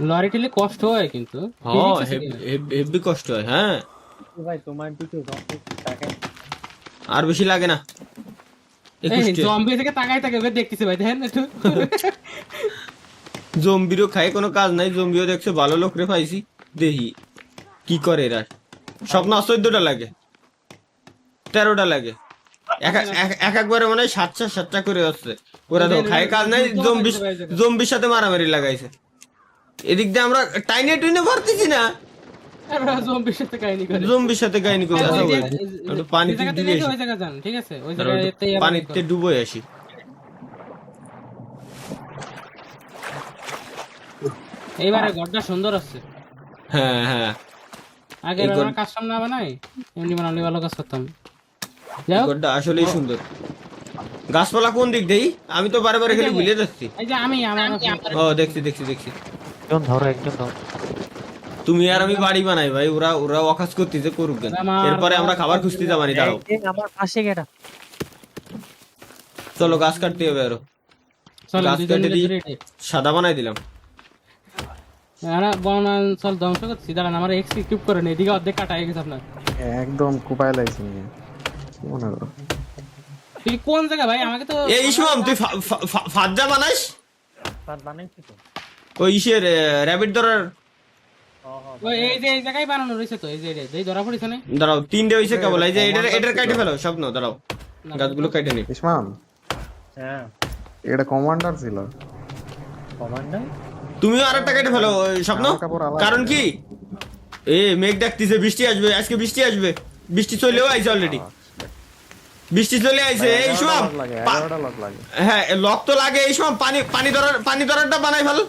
লরি ঠেলে কষ্ট হয় কিন্তু হ্যাঁ হেভি কষ্ট হয় হ্যাঁ তো ভাই তোমার দিকে টাকা আর বেশি লাগে না 21 জম্বি থেকে তাকাই থাকে ওকে দেখতেছে ভাই দেখেন একটু জম্বিরও খায় কোনো কাজ নাই জম্বিও দেখছে ভালো লোক রে পাইছি দেখি কি করে এরা স্বপ্ন 14টা লাগে 13টা লাগে একবারে মনে হয় 7টা করে আসছে ওরা তো খায় কাজ নাই জম্বির সাথে মারামারি লাগাইছে এদিক দিয়ে আমরা টাইনে টুইনে ভরতেছি না জম্বির সাথে কাহিনী করে জম্বির সাথে কাহিনী করে ওই যে- একটু পানিতে ওই জায়গাতে ডুবে রেখে আসি ওই জায়গা যান ঠিক আছে ওই দাঁড়াও, একটু জায়গাতে পানিতে ডুবে আসি এইবারে ঘরটা সুন্দর আছে হ্যাঁ আগে এই আমরা কাজ না বানাই এমনি বানালে ভালো কাজ করতাম। যাই হোক, ঘরটা আসলেই সুন্দর। গাছপালা কোন দিক দেই? আমি তো বারে বারে খালি ভুলে যাচ্ছি। এই যে আমার ও দেখছি দেখছি দেখছি। একজন ধরো, একজন ধরো। তুমি আর আমি বাড়ি বানাই ভাই, ওরা ওরা অকাজ করতেছে করুক কেন। এরপরে আমরা খাবার খুঁজতে যাবানি। দাঁড়াও, এই আমার পাশে গেটা। চলো গাছ কাটতে হবে আরো। চল গাছ দুজন কেটে দিই, মিলে ধরে সাদা বানাই দিলাম। আমরা বনাঞ্চল ধ্বংস করছি। দাঁড়ান আমার এক্স কিউব করে নি, এদিকে অর্ধেক কাটা হয়ে গেছে আপনার। একদম কুপায় লাগছে নিয়ে কি মনে করো? তুই কোন জায়গা ভাই? আমাকে তো এই ইসমাম তুই ফাজ্জা বানাইস তার বানাইছি তো। ওই ইসের র‍্যাবিট ধরার। ওই এই যে এই জায়গায় বানানো রয়েছে তো, এই যে এই ধরা পড়েছে না? দাঁড়াও, তিনটে হইছে কেবল। এই যে এটার কাটে ফেলো স্বপ্ন। দাঁড়াও, গাছগুলো কেটে নি। ইসমাম, হ্যাঁ এটা কমান্ডার ছিল। কমান্ডার তুমিও আরেকটা কেটে ফেলো স্বপ্ন। আমার কাপড় আলাদা। কারণ কি এ মেঘ ডাকতেছে, বৃষ্টি আসবে, আজকে বৃষ্টি আসবে। বৃষ্টি চলেও আইছে অলরেডি, বৃষ্টি চলে আইছে। এই সময় 11টা লক লাগে। হ্যাঁ লক তো লাগে। এই সময় পানি ধরারটা বানাই ফেল।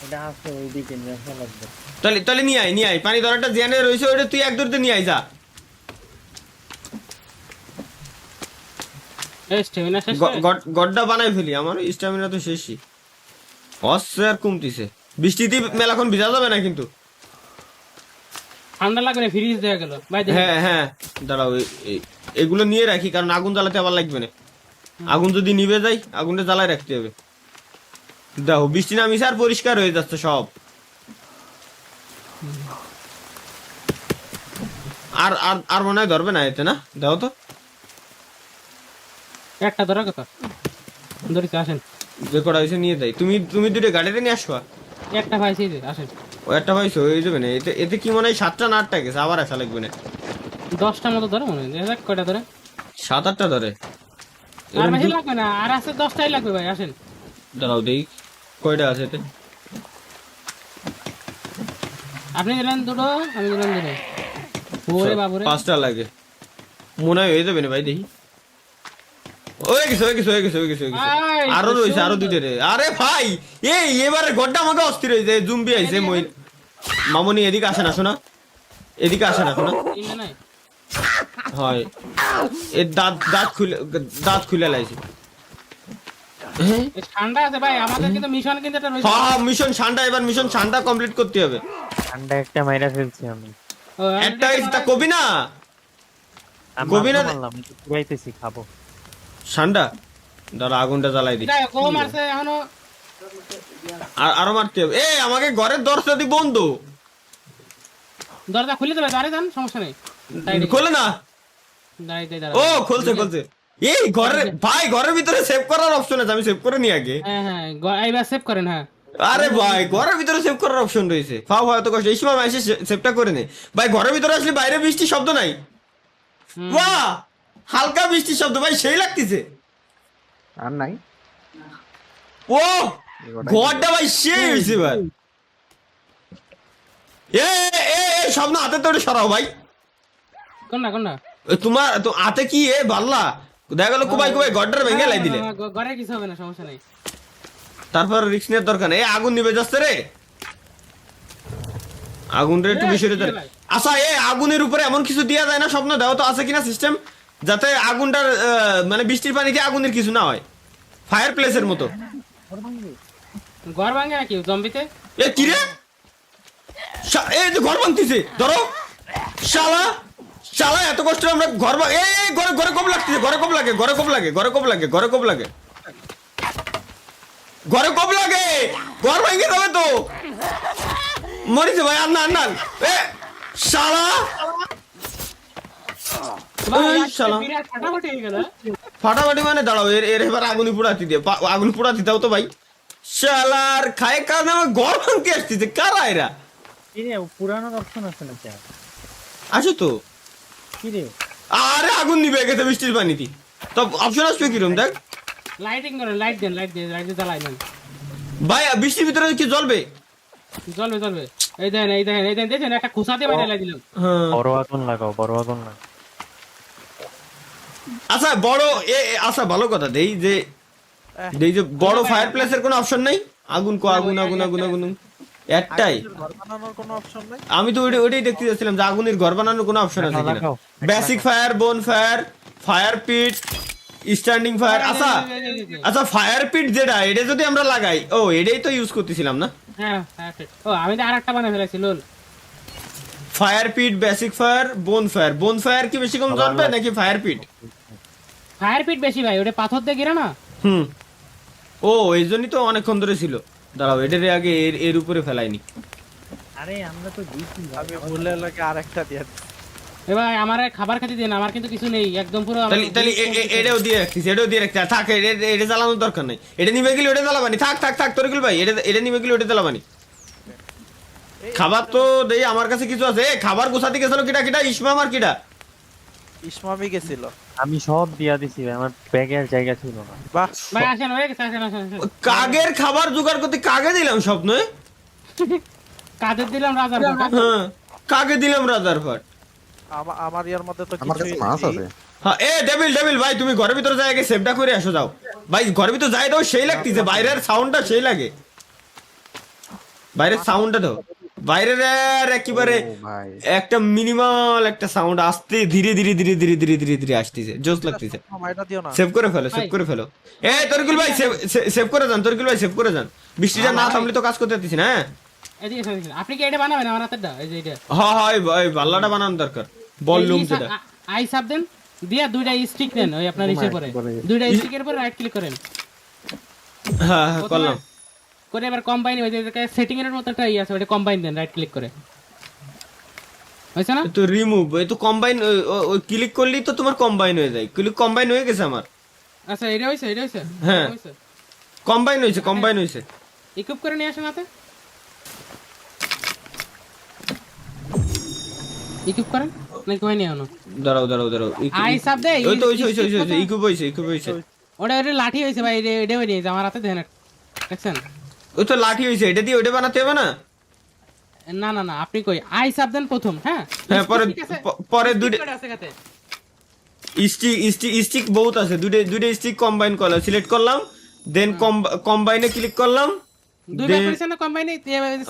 এটা আছে ওইদিকে নিয়ে আসা লাগবে। তাহলে নিয়ে আয় পানি ধরারটা জেনে রয়েছে, ওটা তুই এক দূরতে নিয়ে আয় যা। এই স্টেমিনা শেষ। গড্ডা বানাই ফেলি, আমার স্ট্যামিনা তো শেষই। অস্ত্র আর কমতিছে। বৃষ্টিতে মেলাখন ভিজা যাবে না কিন্তু। ঠান্ডা লাগবে না, ফ্রিজ দেয়া গেল ভাই। হ্যাঁ হ্যাঁ দাঁড়াও, এগুলো নিয়ে রাখি, কারণ আগুন জ্বালাতে আবার লাগবে না। আগুন যদি নিভে যায়, আগুনটা জ্বালায় রাখতে হবে। দেখো বৃষ্টি নামিছে আর পরিষ্কার হয়ে যাচ্ছে সব। আর আর আর মনে হয় ধরবে না এতে, না? দাও তো, একটা ধরার কথা ধরিতে আসেন। যে কটা হয়েছে নিয়ে যাই। তুমি দুটো গাড়িতে নিয়ে আসবা। একটা ভাইছি যে আসেন। ও একটা পাইছো, হয়ে যাবে না। এতে কি মনে হয় 7টা না 8টা গেছে, আবার আসা লাগবে না। 10টার মতো ধরে মনে হয়। দেখা যাক কয়টা ধরে। 7-8টা ধরে। আর বেশি লাগবে না, আর আছে 10টাই লাগবে ভাই। আসেন দাঁড়াও দেই কয়টা আছে এতে। আপনি দিলেন দুটো, আমি দিলাম দুটো। ওরে বাবুরে, 5টা লাগে মনে হয়, হয়ে যাবে না ভাই। দেখি হয়ে গেছে হয়ে গেছে হয়ে গেছে হয়ে গেছে হয়ে গেছে। আয়, আরো রয়েছে, আরো সুন্দর। দুইটা রে। আরে ভাই এবারে গড্ডা আমাকে অস্থির হয়েছে। জুম্বি আইছে মই। মামনি এদিকে আসে না শোনা, এদিকে আসে না শোনা। তিনটে নাই? হয় এর দাঁত খুলে লাইছে। এই ঠান্ডা আছে ভাই, আমাদের কিন্তু মিশন কিন্তু একটা রয়েছে। হ্যাঁ মিশন ঠান্ডা, এবার মিশন ঠান্ডা কমপ্লিট করতে হবে। ঠান্ডা একটা মাইরা ফেলছি আমি। ও, একটা তা কবি না আমি গভীরে- মারলাম, একটু পুরাইতেছি, খাবো। ঠান্ডা। দাঁড়া আগুনটা জ্বালাই দি। যাই হোক, কম আছে এখনো। আরো মারতে হবে। আমাকে ঘরের দরজা দি বন্ধ। দরজা খুলে দেবে, দাঁড়িয়ে যান, সমস্যা নেই। সাইডে খোলে না। দাঁড়িয়ে ও খুলছে খুলছে। এই ঘরের ভাই, ঘরের ভিতরে সেভ করার অপশন আছে, আমি সেভ করে নি আগে। হ্যাঁ হ্যাঁ, এইবার সেভ করেন। হ্যাঁ আরে ভাই ঘরের ভিতরে সেভ করার অপশন রয়েছে। ফাও হয় তো কষ্ট। এই সময় এসে সেভটা করে নে ভাই। ঘরের ভিতরে আসলে বাইরে বৃষ্টির শব্দ নাই। বাহ, হালকা বৃষ্টির শব্দ ভাই, সেই লাগতেছে। আর নাই ও ঘরটা ভাই সেই হয়েছে ভাই। এ এ এ স্বপ্ন হাতে তো সরাও ভাই। কোনটা? তোমার তো হাতে কি বাল্লা দেখা গেল কুবাই কুবাই ঘরটার ভেঙে লাই দিলে। ঘরে কিছু হবে না, সমস্যা নেই। তারপর রিস্ক নেওয়ার দরকার নেই। আগুন নিবে যাচ্ছে রে। আগুনটা একটু বেশি রে। আচ্ছা আগুনের উপরে এমন কিছু দেওয়া যায় না? স্বপ্ন দাও তো, আছে কিনা সিস্টেম, যাতে আগুনটার মানে বৃষ্টির পানিতে আগুনের কিছু না হয়, ফায়ার প্লেসের মতো। ঘর ভাঙে নাকি জম্বিতে? কি রে এই যে ঘর ভাঙতেছে, ধরো শালা শালা। এত কষ্ট আমরা ঘর ঘরে ঘরে কম লাগতেছে। ঘরে কম লাগে, ঘরে কম লাগে, ঘরে কম লাগে, ঘরে কম লাগে, ঘরে কম লাগে। ঘর ভেঙে যাবে তো, মরিছে ভাই। আর না শালা শালা বিরাট ফাটাফাটি হয়ে গেল। ফাটাফাটি মানে দাঁড়াও, এর এবার আগুনি পোড়াতি দিয়ে আগুন পোড়াতি দাও তো ভাই। শালার খায় কারণে আমার ঘর ভাঙতে আসতেছে। কারা এরা? কি রে, পুরানোর অপশন আছে নাকি? আসো তো। কি রে, আরে আগুন নিবে গেছে বৃষ্টির পানিতে, তো অপশন আসবে কিরম দেখ লাইটিং করেন, লাইট দিয়ে জ্বালাই দেন ভাই। বৃষ্টির ভিতরে কি জ্বলবে? জ্বলবে। এই দেখেন একটা খুসা দিয়ে বাইরে লাগিয়ে দিলাম। হ্যাঁ বড় আগুন লাগাও, বড় আগুন লাগাও। আচ্ছা বড় আচ্ছা ভালো কথা দেই যে বড় ফায়ার প্লেসের কোনো অপশন নাই? আগুন আগুন আগুন আগুন আগুন একটাই আগুনের ঘর বানানোর কোনো অপশন নাই? আমি তো ওইটাই দেখতে যাচ্ছিলাম যে আগুনের ঘর বানানোর কোনো অপশন আছে কিনা লাগাও। বেসিক ফায়ার বোন ফায়ার ফায়ার পিট স্ট্যান্ডিং ফায়ার আচ্ছা আচ্ছা ফায়ার পিট যেটা এটা যদি আমরা লাগাই ও এটাই তো ইউজ করতেছিলাম না হ্যাঁ perfect। ও আমি তো আরেকটা বানাই ফেলেছি লোল। ফায়ার পিট বেসিক ফায়ার বোন ফায়ার কি বেশি কম জ্বলবে নাকি ফায়ার পিট ফায়ার পিট বেশি ভাই, ওটা পাথর দিয়ে ঘিরে না। হুম ও এই জন্যই তো অনেকক্ষণ ধরে ছিল দাঁড়াও এটারে আগে এর উপরে ফেলাইনি আরে আমরা তো দিচ্ছি আমি ভুলে লাগে আরেকটা দিয়ে দিচ্ছি। এ ভাই আমার খাবার খেতে দেন, আমার কিন্তু কিছু নেই একদম পুরো আমার- তাহলে এটাও দিয়ে রাখছিস এটাও দিয়ে রাখছি থাক এটা জ্বালানোর দরকার নাই এটা নিবে গেলে ওটা জ্বালাবানি থাক তরিকুল ভাই এটা নিবে গেলে ওটা জ্বালাবানি খাবার তো দেই আমার কাছে কিছু আছে খাবার গোছাতে গেছিল কিটা ইসমাম আর কিটা ইসমামি গেছিল। আমি সব দিয়া দিছি ভাই, আমার ব্যাগের জায়গা ছিল না। বাহ, ভাই আসেন হয়ে গেছে, আসেন আসেন আসেন। কাগের খাবার জোগাড় করতে কাগে দিলাম স্বপ্ন কাদের দিলাম রাজার ভাত। হ্যাঁ কাগে দিলাম রাজার ভাট আমার ইয়ার মধ্যে তো আমার কাছে কিছুই মাছ নেই। আছে হ্যাঁ এ ডেভিল ভাই তুমি ঘরের ভিতরে যাই আগে সেভটা করে আসো যাও ভাই ঘরের ভিতরে যাই দাও সেই লাগতেছে বাইরের সাউন্ডটা সেই লাগে বাইরের সাউন্ডটা দাও বাইরের আর একেবারে ও ভাই একটা মিনিমাল একটা সাউন্ড আসতে ধীরে ধীরে আসতেছে জোস লাগতেছে মামা, এটা দিও না। সেভ করে ফেলো এ তরিকুল ভাই সেভ করে যান তরিকুল ভাই সেভ করে যান বৃষ্টিটা না থামলে তো কাজ করতে পারতেছি না হ্যাঁ এদিকে এসে দেখেন। আপনি কি এটা বানাবেন আমার হাতেরটা? এই যে এটা হ্যাঁ ভাই বাল্লাটা বানানো দরকার বল লুম যেটা আই সাব দেন দিয়া দুইটা স্টিক নেন ওই আপনার ইসের পরে, দুইটা স্টিকের পরে রাইট ক্লিক করেন। হ্যাঁ করলাম করে এবার কম্বাইন ওই যে সেটিং এর মতো একটা আছে ওটা কম্বাইন দেন রাইট ক্লিক করে, হইছে না? তো রিমুভ এই তো কম্বাইন ওই ক্লিক করলেই তো তোমার কম্বাইন হয়ে যায় কম্বাইন হয়ে গেছে আমার আচ্ছা এটা হইছে হ্যাঁ। কম্বাইন হয়েছে ইকুইপ করে নিয়ে আসেন হাতে, ইকুইপ করেন নাকি হয় নি এখনো? দাঁড়াও আই সাব দে ওই তো হইছে ইকুব হইছে ওটা ওটা লাঠি হইছে ভাই, এটা হয়ে নিয়েছে আমার হাতে দেন দেখছেন? ওই তো লাঠি হইছে এটা দিয়ে ওটা বানাতে হবে না না আপনি কই আই সাব দেন প্রথম, হ্যাঁ হ্যাঁ পরে দুটো কয়টা আছে কাতে? স্টিক বহুত আছে দুটো স্টিক কম্বাইন করলাম সিলেক্ট করলাম দেন কম্বাইনে ক্লিক করলাম দুইবার করেছেন না কম্বাইনে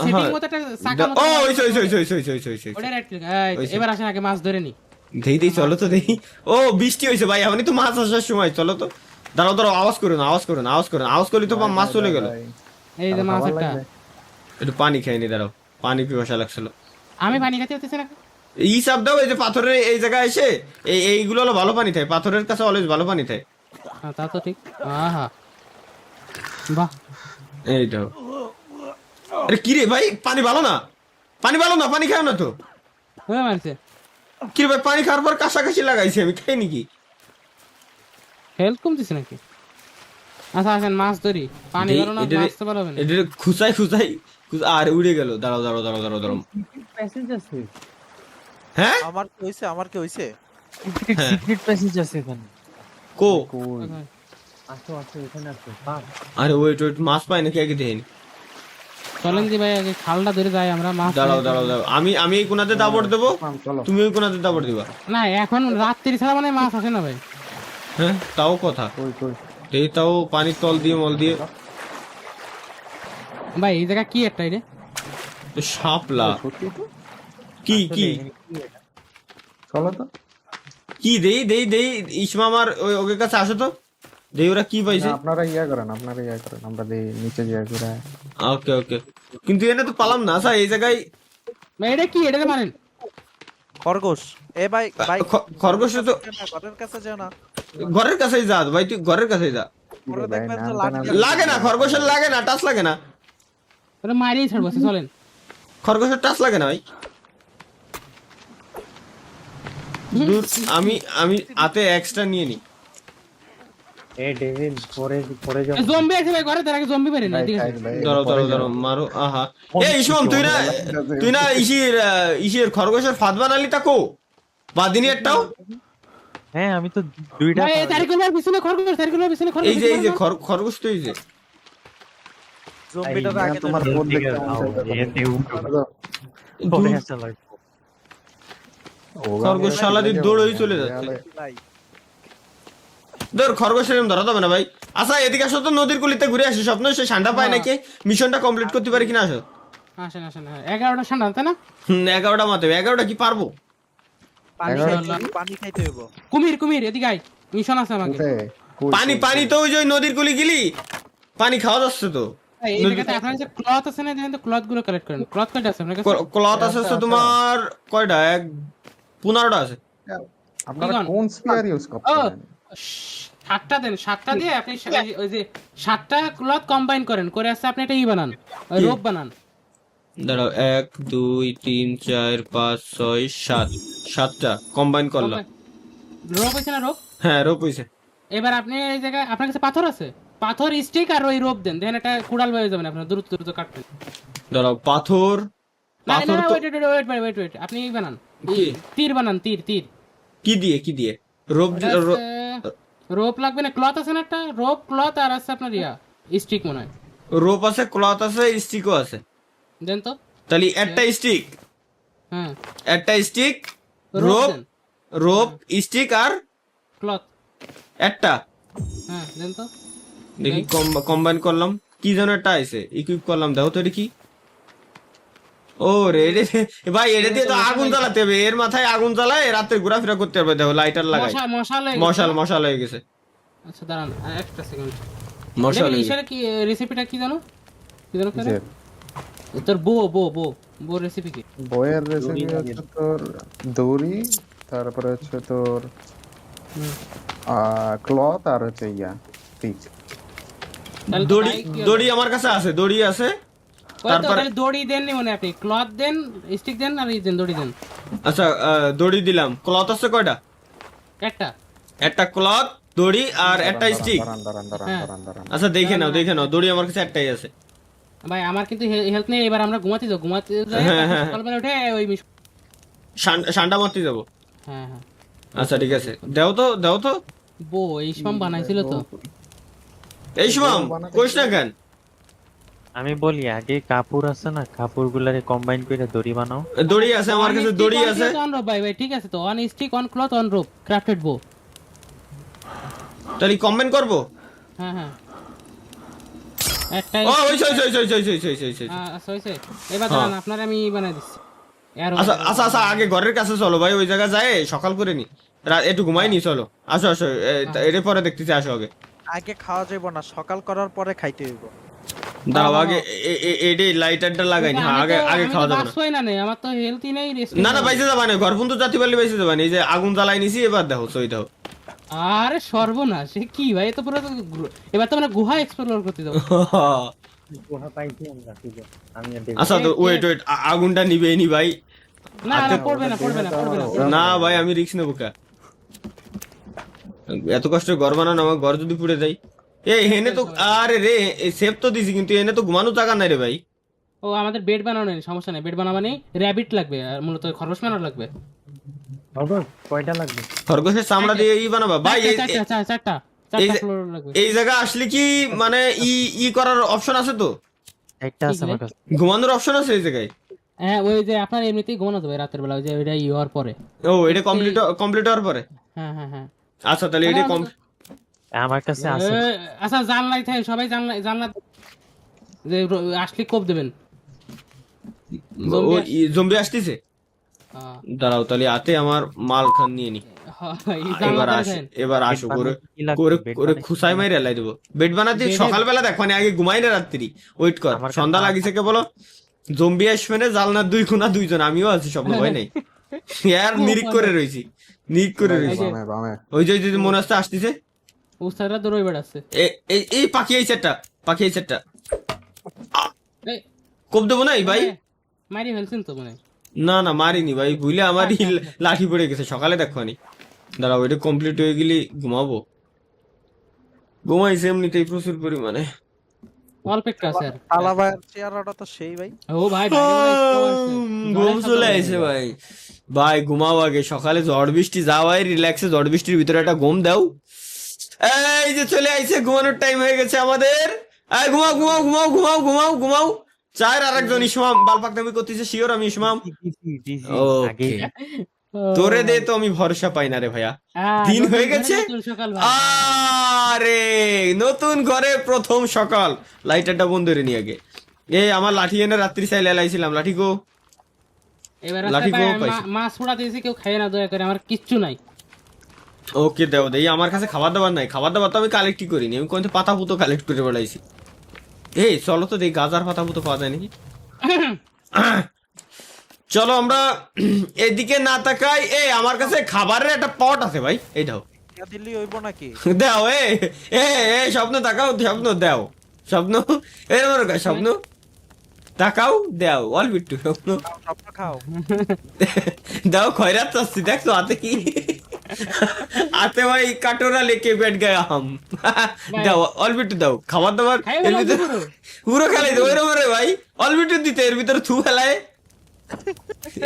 সেটিং মতো একটা সাকা মতো ও হইছে ওটা রাইট ক্লিক। এবার আসেন আগে মাছ ধরে নি। দেই চলো তো দেই ও বৃষ্টি হইছে ভাই এখনই তো মাছ আসার সময় চলো তো দাঁড়াও আওয়াজ করলে তো মাছ চলে গেল এই যে মাছ একটা, একটু পানি খাইনি দাঁড়াও পানি পিপাসা লাগছিল আমি পানি খেতে হতেছে না। ই সাপ দাও এই যে পাথরের এই জায়গায় এসে এইগুলো হলো ভালো পানি থাকে পাথরের কাছে অলওয়েজ ভালো পানি থাকে হ্যাঁ তা তো ঠিক। আহা বাহ এইটাও আরে কি রে ভাই পানি ভালো না পানি খাও না তো হয়ে মারছে। কি রে ভাই পানি খাওয়ার পর কাছাকাছি লাগাইছি আমি খাইনি কি হেলথ কমতেছে নাকি? আচ্ছা আসেন মাছ ধরি, পানি গরম না মাছ তো ভালো হবে না। এটা খুচাই আর উড়ে গেল দাঁড়াও প্যাসেজ আছে, হ্যাঁ আমার কি হইছে? সিক্রেট প্যাসেজ আছে এখানে। কো কই আসো এখানে আসো পার। আরে ওয়েট মাছ পাই নাকি আগে দেখিনি চলেন দি ভাই আগে খালটা ধরে যাই আমরা মাছ। দাঁড়াও আমি এই কোনাতে দাবড় দেবো চলো তুমি ওই কোনাতে দাবড় দিবা না এখন রাত্রি ছাড়া মানে মাছ আসে না ভাই। হ্যাঁ তাও কথা কই এই তাও পানির তল দিয়ে মল দিয়ে ভাই এই জায়গা কি একটা রে? শাপলা সত্যি তো কি চলো তো কি দেই ইসমামার ওকে কাছে আসো তো দেই ওরা কি পাইছে আপনারা করেন আমরা নিচে যাই করে ওকে কিন্তু এনে তো পালাম না আচ্ছা এই জায়গায় ভাই এটা কি এটা মারেন? খরগোশ। এ ভাই খরগোশ তো ঘরের কাছে যাও না। ঘরের কাছেই যা ভাই তুই ঘরের কাছেই যা পরে ভাই, দেখবেন যে নামটা লাঠি লাগে না খরগোশের লাগে না টাচ লাগে না ওটা মারিয়ে ছাড়বো চলেন। খরগোশের টাচ লাগে না ভাই দূর আমি হাতে এক্সট্রা নিয়ে নি এ ডেভিল পরে যাও। জম্বি আছে ভাই ঘরে, তার আগে জম্বি বেরেন ঠিক আছে? দাঁড়াও মারো আহা এই ইসমাম তুই না ইসির খরগোশের ফাঁদ বানালি তাকো বাদিনী একটাও হ্যাঁ আমি তো দুইটা ভাই তারিকুলের পিছনে খরগোশ, তারিকুলের পিছনে খরগোশ। এই যে খরগোশ তো এই যে জম্বিটার আগে তোমার ধরে কোড দেখতে পরে আসা লাগবে। খরগোশ শালা দিয়ে দৌড়ই চলে যাচ্ছে নাই। ধর খরগোশের এরকম ধরা যাবে না ভাই আচ্ছা এদিকে আসো তো নদীর কুলিতে ঘুরে আসি স্বপ্ন সে ঠান্ডা পায় নাকি মিশনটা কমপ্লিট করতে পারি কিনা আসো আসেন আসেন, হ্যাঁ 11টা ঠান্ডা তাই না? 11টা মাত্র, 11টা কি পারবো? পানি এগারো- খাইতে পানি খাইতে হইব। কুমির কুমির এদিকে আয়, মিশন আছে আমাকে। উঠে, কই, পানি কই, পানি কই? তো ওই যে ওই নদীর কুলি গিলি পানি খাওয়া যাচ্ছে তো। এই জায়গাতে আপনার কাছে ক্লথ আছে না? দেখেন তো ক্লথ গুলো কালেক্ট করেন। ক্লথ কয়টা আছে আপনার কাছে? ক্লথ আছে তো তোমার কয়টা? 15টা আছে। আপনারা কি কোন স্পিয়ার ইউজ ও করতেছেন? 7টা দেন, 7টা দিয়ে আপনি ওই যে 7টা ক্লথ কম্বাইন করেন, করে আসছে আপনি একটা বানান, রোপ বানান। দাঁড়াও, 1 2 3 4 5 6 7, 7টা কম্বাইন করলাম। রোপ হয়েছে না? রোপ। হ্যাঁ, রোপ হইছে। এবার আপনি এই জায়গায় আপনার কাছে পাথর আছে, পাথর স্টিক আর ওই রোপ দেন, দেখেন এটা কুড়াল হয়ে যাবেন আপনার, দ্রুত দ্রুত কাটবেন। দাঁড়াও, পাথর না না পাথর তো ওয়েট আপনি বানান, কি? তীর বানান, তীর তীর। কি দিয়ে রোপ রোপ লাগবে না, ক্লথ আছে না একটা? রোপ, ক্লথ আর আছে আপনার স্টিক মনে হয়। রোপ আছে, ক্লথ আছে, স্টিকও আছে। দেন তো। তাহলে একটা স্টিক, হ্যাঁ একটা স্টিক, রোপ রোপ, দেন, রোপ, স্টিক আর ক্লথ। একটা। হ্যাঁ দেন তো। দেখি কম্বাইন করলাম, কি যেন একটা আছে, ইকুইপ করলাম। দেখো তো এটা কি? ও রে রে, ভাই এটা দিয়ে তো আগুন জ্বালাতে হবে, এর মাথায় আগুন জ্বালায় রাতে ঘোরাফেরা করতে হবে। দেখো লাইটার লাগাই, মশাল হয়ে গেছে। মশাল মশাল হয়ে গেছে, আচ্ছা দাঁড়ান একটা সেকেন্ড। মশাল হয়ে গেছে। ইশারা কি রেসিপিটা কি জানো? কি জানো করে? যে তোর বো রেসিপি কি? বইয়ের রেসিপি হচ্ছে তোর দড়ি, তারপরে হচ্ছে তোর হুম। ক্লথ, আর হচ্ছে পিচ। তাহলে তো দড়ি, তাই কি হলো? দড়ি আমার কাছে আছে, দড়ি আছে। ওই তো, তারপরে তাহলে দড়ি দেন নি মনে আপনি, ক্লথ দেন, স্টিক দেন আর দেন, দড়ি দেন আচ্ছা, দড়ি দিলাম। ক্লথ আছে কয়টা? একটা। একটা ক্লথ, দড়ি আর একটা স্টিক। হ্যাঁ। আচ্ছা দেখে নাও, দড়ি আমার কাছে একটাই আছে। ভাই আমার কিন্তু হেলথ নেই, এবার আমরা ঘুমাতে যাই, হ্যাঁ, হ্যাঁ। সকালবেলা উঠে ওই ঠান্ডা মারতে যাবো। হ্যাঁ হ্যাঁ। আচ্ছা ঠিক আছে, দাও তো। বো এই সব বানাইছিল তো। এই শুভম, কইস না কেন? আমি বলি আগে কাপড় আছে না, কাপড় গুলারে কম্বাইন করে দড়ি বানাও। দড়ি আছে আমার কাছে, দড়ি আছে। অন রোপ ভাই ঠিক আছে তো, on stick, on cloth, on rope, crafted বো। তাহলে কমেন্ট করবো। হ্যাঁ হ্যাঁ। একটা ও ওই আচ্ছা হইছে। এবার দাঁড়ান আপনার আমি বানাই দিচ্ছি। আচ্ছা, আগে ঘরের কাছে চলো ভাই, ওই জায়গা যায় সকাল করে নি, একটু ঘুমাই নি। চলো আসো, এর পরে দেখতেছি, আসো আগে। আগে খাওয়া যাইব না, সকাল করার পরে খাইতে হইব। দাও আগে এডি লাইটারটা লাগাইনি। হ্যাঁ, আগে খাওয়া যাবে না। না নেই আমার তো হেলথই নেই। না বাইসে যাবা না, ঘর পর্যন্ত জাতি পারলে বাইসে যাবা না। এই যে আগুন জ্বালাই নিছি, এবার দেখো সই দাও। আরে সর্বনাশ, সে কি ভাই, এ তো পুরো এবার তো আমরা গুহা এক্সপ্লোর করতে যাবো। গুহা পাইছি আমরা, ঠিক আছে। আমি আর আচ্ছা তো ওয়েট, আগুনটা নিবেই নি ভাই। না না পড়বে না। না ভাই, আমি রিস্ক নেবো কা? এত কষ্ট ঘর বানানো, আমার ঘর যদি পুড়ে যায়। এই হেনে তো, আরে রে সেফ তো দিছি, কিন্তু এনে তো ঘুমানো জায়গা নাই রে ভাই। ও আমাদের বেড বানানো নেই, সমস্যা নেই, বেড বানাবা নেই, র‍্যাবিট লাগবে আর মূলত খরগোশ বানানো লাগবে। কয়টা লাগবে? খরগোশের চামড়া দিয়ে বানাবা ভাই? চারটা ফ্লোর লাগবে। এই জায়গা আসলে কি মানে ই করার অপশন আছে তো? একটা আছে আমার কাছে। ঘুমানোর অপশন আছে এই জায়গায়? হ্যাঁ ওই যে আপনার এমনিতেই ঘুমানো যাবে রাতের বেলা, ওই যে ওইটা হওয়ার পরে। ও এটা কমপ্লিট হওয়ার পরে? হ্যাঁ। আচ্ছা তাহলে এটা আমার কাছে আছে। আচ্ছা জানলাই থাকে, সবাই জানলা যে আসলে কোপ দেবেন। জম্বি আসতেছে, দাঁড়াও তাহলে আতে আমার মাল খান নিয়ে নি। এবার আসো করে খুসাই মাইরে লাই দেবো। বেড বানাতে সকালবেলা দেখ, মানে আগে ঘুমাই না, রাত্রি ওয়েট কর, সন্ধ্যা লাগিছে কে বলো। জম্বি আসবে না, জালনার 2 কোণা 2 জন, আমিও আছি, স্বপ্ন ভয় নাই। আর নিরিক করে রইছি। ওই যে মনে আসতেছে উস্তাদরা দৌড়ে বেড়াচ্ছে। এই পাখি এই সেটটা, কোপ দেবো না এই ভাই? মারি ফেলছেন তো মনে হয়। না মারিনি ভাই, ভুলে আমারই লাঠি পড়ে গেছে, সকালে দেখবানি। দাঁড়াও ওইটা কমপ্লিট হয়ে গেলে ঘুমাইছে এমনিতেই প্রচুর পরিমাণে। অল্প একটু আছে আর। তালা ভাইয়ের চেহারাটা তো সেই ভাই। ও ভাই ঘুম চলে আইছে ভাই ঘুমাও আগে, সকালে ঝড় বৃষ্টি যাওয়াই রিল্যাক্সে, ঝড় বৃষ্টির ভিতরে একটা ঘুম দাও। এই যে চলে আইছে, ঘুমানোর টাইম হয়ে গেছে আমাদের। ঘুমাও। চার আরেকজন ইসমাম বালপাকদামি করতেছে, শিওর আমি ইসমাম। ওকে তোরে দে তো আমি ভরসা পাই না রে ভাইয়া। দিন হয়ে গেছে, আরে নতুন ঘরে প্রথম সকাল। লাইটারটা বন্ধ করে নি আগে। এই আমার লাঠি এনে রাত্রি চাইলে লাইছিলাম, লাঠি গো। এবার লাঠি রাস্তায় কো পাইছি। মাছ পোড়া দিয়েছি, কেউ খায় না দয়া করে, আমার কিচ্ছু নাই। ওকে দেও দেই, আমার কাছে খাবার দাবার নাই, খাবার দাবার তো আমি কালেক্টই করিনি, আমি কোন পাতা পুতো কালেক্ট করে বেড়াইছি। এই চলো তো দেই গাজার পাতা পুতো পাওয়া যায় নাকি। চলো আমরা এদিকে না তাকাই। এই আমার কাছে খাবারের একটা পট আছে ভাই, এই দাও ইয়া দিল্লি হইব নাকি? দাও। এ এ এ স্বপ্ন তাকাও, স্বপ্ন দাও, স্বপ্ন এই আমার কাছে স্বপ্ন তাকাও, দাও অল্প একটু স্বপ্ন স্বপ্ন খাও। দাও। খয়রাত চাচ্ছি দেখছো হাতে কি, হাতে ভাই কাটোরা লেকে বেট গায়া হাম। দাও অল্প একটু দাও খাবার দাবার, খাই এর বলো ভিতরে পুরো। পুরো খেলাই দেবো এরকম রে ভাই, অল্প একটু দিতে এর ভিতরে থু ফেলায়।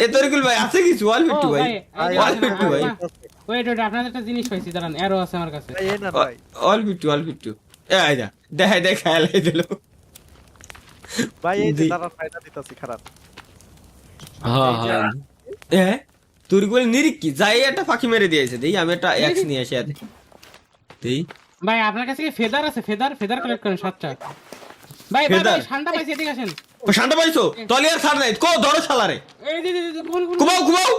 এ তরিকুল ভাই আছে কিছু অল্প একটু ভাই, অল্প একটু ভাই, ওয়েট ওয়েট, আপনাদের একটা জিনিস পাইছি, দাঁড়ান, এরো আছে আমার কাছে। ভাই এই না ভাই, অল্প একটু অল্প একটু। এ আইদা দেখাই দেখ খেলাই দিল। ভাই এই যে দি- দাঁড়ান ফায়দা দিতাছি খারাপ। হ্যাঁ হ্যাঁ। এ তরিকুল নিরিক কি যাই একটা ফাঁকি মেরে দিয়েছে, দেই আমি একটা এক্স নিয়ে আসি আর দেই। ভাই আপনার কাছে কি ফেদার আছে? ফেদার ফেদার কালেক্ট করেন 7টা। ভাই ভাই ফেদার? ভাই ঠান্ডা পাইছি, এদিকে আসেন। ও শান্তা পাইছো তলি আর ছাড় নাই কো ধরো শালারে, এই দি কোন কোন ঘুমাও ঘুমাও।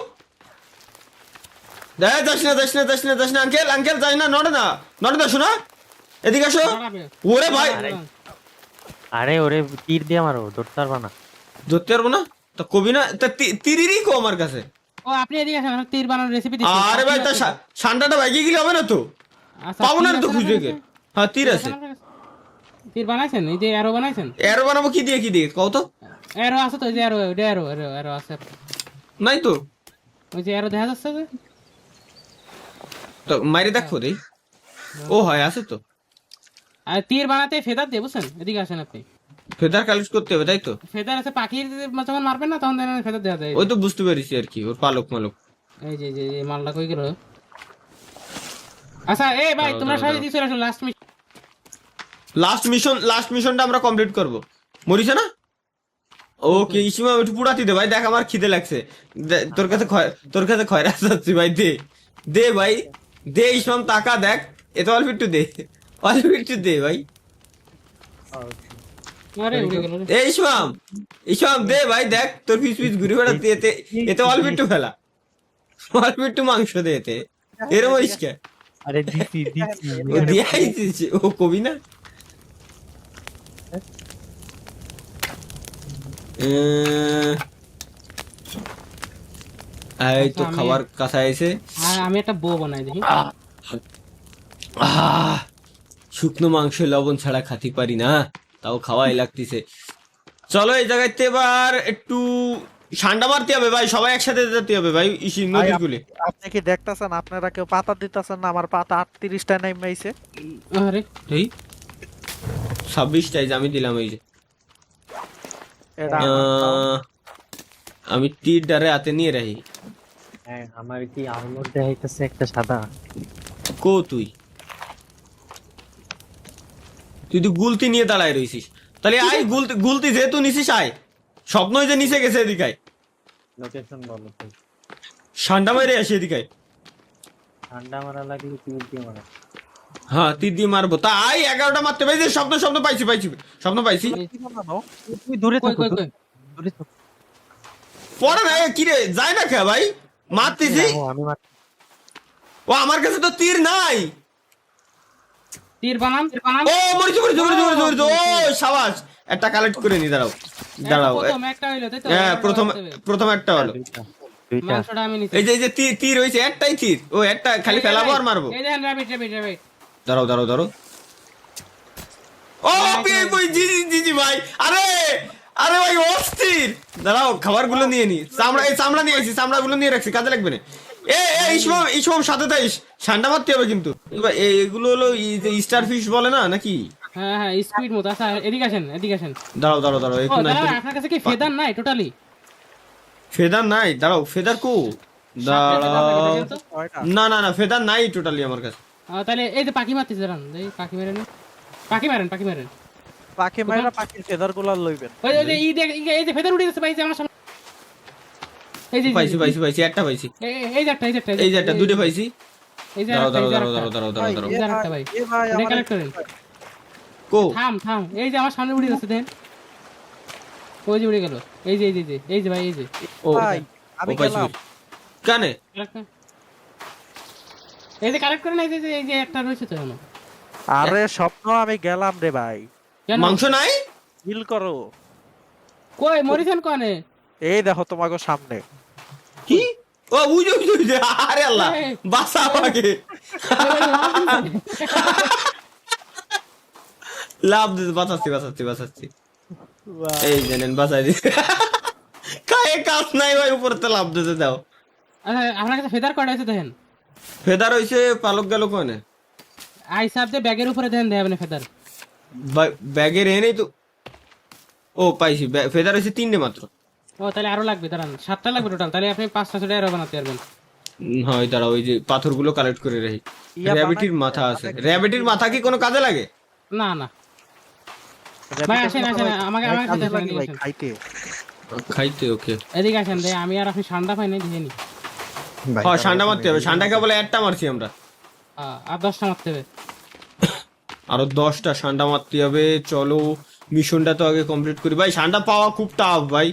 দেখ যাস না যাস না যাস না যাস না আঙ্কেল আঙ্কেল যাস না, নড়ে না নড়ে না, শোনা এদিকে আসো। দাঁড়াবে। ওরে ভাই আরে ওরে তীর দিয়ে মারো, ধরতে পারবা না। ধরতে পারবো না তো কবি না, তা তিরিরই কো আমার কাছে। ও আপনি এদিকে আসেন, আমার তীর বানানোর রেসিপি দিচ্ছি। আরে ভাই তা ঠান্ডাটা ভাগিয়ে গেলে হবে না তো, আচ্ছা, পাবো না তীর তো আছে খুঁজে আপনার গে। কাছে? হ্যাঁ তীর আছে। তীর বানাইছেন? এই যে অ্যারো বানাইছেন? এর বানাবো কি দিয়ে কও তো। অ্যারো আছে তো, এই যে অ্যারো, ওইটা অ্যারো অ্যারো অ্যারো আছে। নাই তো, ওই যে অ্যারো দেখা যাচ্ছে যে। তো মাইরে দেখো দেই। ও হয় আছে তো, আর তীর বানাতে ফেদার দিয়ে, বুঝছেন? এদিকে আসেন আপনি। ফেদার কালেক্ট করতে হবে তাই তো। ফেদার আছে, পাখির যখন মারবেন না তখন দেখেন ফেদার দেওয়া যায়। ওই তো বুঝতে পেরেছি আর কি, ওর পালক মালক। এই যে যে মালটা কই গেল? আচ্ছা এই ভাই দাঁড়াও, তোমরা দাঁড়াও, সবাই দিছো আসলে লাস্ট মিশনটা আমরা কমপ্লিট করব। মরিছে না? ওকে ইসিমা একটু পুরাতি দে ভাই, দেখ আমার খিদে লাগছে। তোর কাছে খয়রা যাচ্ছি ভাই, দে দে ভাই দে। ইসমাম টাকা দেখ, এত অল্প একটু দে, অল্প একটু দে ভাই। আরে উড়ে গেল রে। এ ইসমাম দে ভাই, দেখ তোর পিস পিস ঘুরে বেড়াতে, এতে এতে অল্প একটু ফেলা, অল্প একটু মাংস দে এতে, এরম ইসকে আরে দিছি দিছি। ও দিয়াই দিছে, ও কবি না। এই তো খাবার কাছে আইছে। আর আমি একটা বউ বানাই দেখি। আহ শুকনো মাংস লবণ ছাড়া খাতি পারি না, তাও খাওয়াই লাগতেছে। চলো এই জায়গাতে এবার একটু ঠান্ডা মারতে হবে ভাই, সবাই একসাথে যেতে হবে ভাই ইসি নদীর গুলি। আপনি কি দেখতাছেন আপনারা কেউ পাতা দিতাছেন না? আমার পাতা 38টা নেমেছে। আরে এই 26টাই আমি দিলাম এই যে। এটা আমি তীর ডারে হাতে নিয়ে রাখি। হ্যাঁ আমার কি আর্মর দেখাইতেছে একটা সাদা। কো তুই তুই তো গুলতি নিয়ে দাঁড়ায় রইছিস, তাহলে আয় গুলতি যেহেতু নিছিস আয়। স্বপ্নই যে নিচে গেছে এদিকে আয়। লোকেশন বলো তো। ঠান্ডা মেরে আসি এদিকে আয়। ঠান্ডা মারা লাগলে তীর দিয়ে মারা। হ্যাঁ তীর দিয়ে মারবো, তা আয় 11টা মারতে পাই যে। স্বপ্ন পাইছি স্বপ্ন পাইছি। কি বানানো? তুমি দূরে কই থাকো, কই কই দূরে থাকো। পরে না কি রে যায় না কে ভাই, মারতেছি। ও, আমি মার। ও আমার কাছে তো তীর নাই। তীর বানান ও মরিছে ও সাবাস, একটা কালেক্ট করে নি, দাঁড়াও প্রথম একটা হইলো তাই তো? হ্যাঁ প্রথম একটা হলো। দুইটা দুইটা। মাংসটা আমি নিছি। এই যে তীর হইছে একটাই তীর, ও একটা খালি ফেলাবো আর মারবো। এই দেখেন রাবিট দাঁড়াও ও কই জি ভাই, আরে ভাই অস্থির। দাঁড়াও খাবারগুলো নিয়ে নি, চামড়া নিয়ে আসি, চামড়াগুলো নিয়ে রাখছি, কাজে লাগবে না। ইসমাম সাথে থাইস, ঠান্ডা মারতে হবে কিন্তু। এগুলো হলো স্টার ফিশ বলে না নাকি? হ্যাঁ হ্যাঁ স্কুইড মতো। আচ্ছা এদিকে আসেন। দাঁড়াও ও একটু না, দাঁড়ান, আপনার কাছে কি ফেদার নাই টোটালি? ফেদার নাই। দাঁড়াও ফেদার কো, দাঁড়াও। কয়টা? না ফেদার নাই টোটালি আমার কাছে। তাহলে এই যে পাখি মারতেছে, দাঁড়ান এই পাখি মারেন। পাখি মাইরা পাখির ফেদার গুলা লইবেন। ওই যে এই যে ফেদার উড়ে গেছে ভাই, যে আমার সামনে। এই যে পাইছি একটা পাইছি, এই যে একটা দুটো পাইছি। এই যে দাঁড়াও ভাই, এই যে আরেকটা ভাই। এ ভাই এটা আমার কালেক্ট করেন। কো থাম এই যে আমার সামনে উড়ে যাচ্ছে, দেখেন। ওই যে উড়ে গেল। এই যে এই যে ভাই এই যে ও ভাই আমি ও পাইছি গেলাম। কানে এই যে কালেক্ট করে না, এই যে একটা রয়েছে তো এখনো। আরে স্বপ্ন আমি গেলাম রে ভাই, কেন? মাংস নাই হিল করো। কই মরিছেন কোনে? এই দেখো তোমাকে সামনে। কি ও বুঝো বুঝো আরে আল্লাহ এই। বাসা আমাকে লাভ দিতে বাঁচাচ্ছি এই জানেন বাঁচাই দি কায়ে কাজ নাই ভাই উপরতে লাভ দিতে দাও আচ্ছা আপনার কাছে ফেদার কয়টা আছে দেখেন। ফেদার হইছে পালক গেল কোনে আই সাবজে ব্যাগের উপরে দেন দেবেন ফেদার। ব্যাগের এনেই তো ও পাইছি ফেদার হইছে 3টে মাত্র। ও তাহলে আরো লাগবে, দাঁড়ান 7টা লাগবে টোটাল, তাহলে আপনি 5টা সেটা আরো বানাতে পারবেন। হয় দাঁড়া ওই যে পাথরগুলো কালেক্ট করে রাখি। ইয়া র্যাবিটির বানাই- মাথা আছে, র্যাবিটির মাথা কি কোনো কাজে লাগে? না না ভাই আসেন আমাকে ভাই, কাজে ফেদার লাগে ভাই, খাইতে। খাইতে ওকে এদিকে আসেন ভাই, আমি আর আপনি ঠান্ডা পাই নাই দেখে নি। ভাই, হ্যাঁ ঠান্ডা মারতে হবে, ঠান্ডাকে বলে একটা মারছি আমরা, আর 10টা মারতে হবে। আরো 10টা ঠান্ডা মারতে হবে। চলো মিশনটা তো আগে কমপ্লিট করি ভাই, ঠান্ডা পাওয়া খুব টাফ ভাই।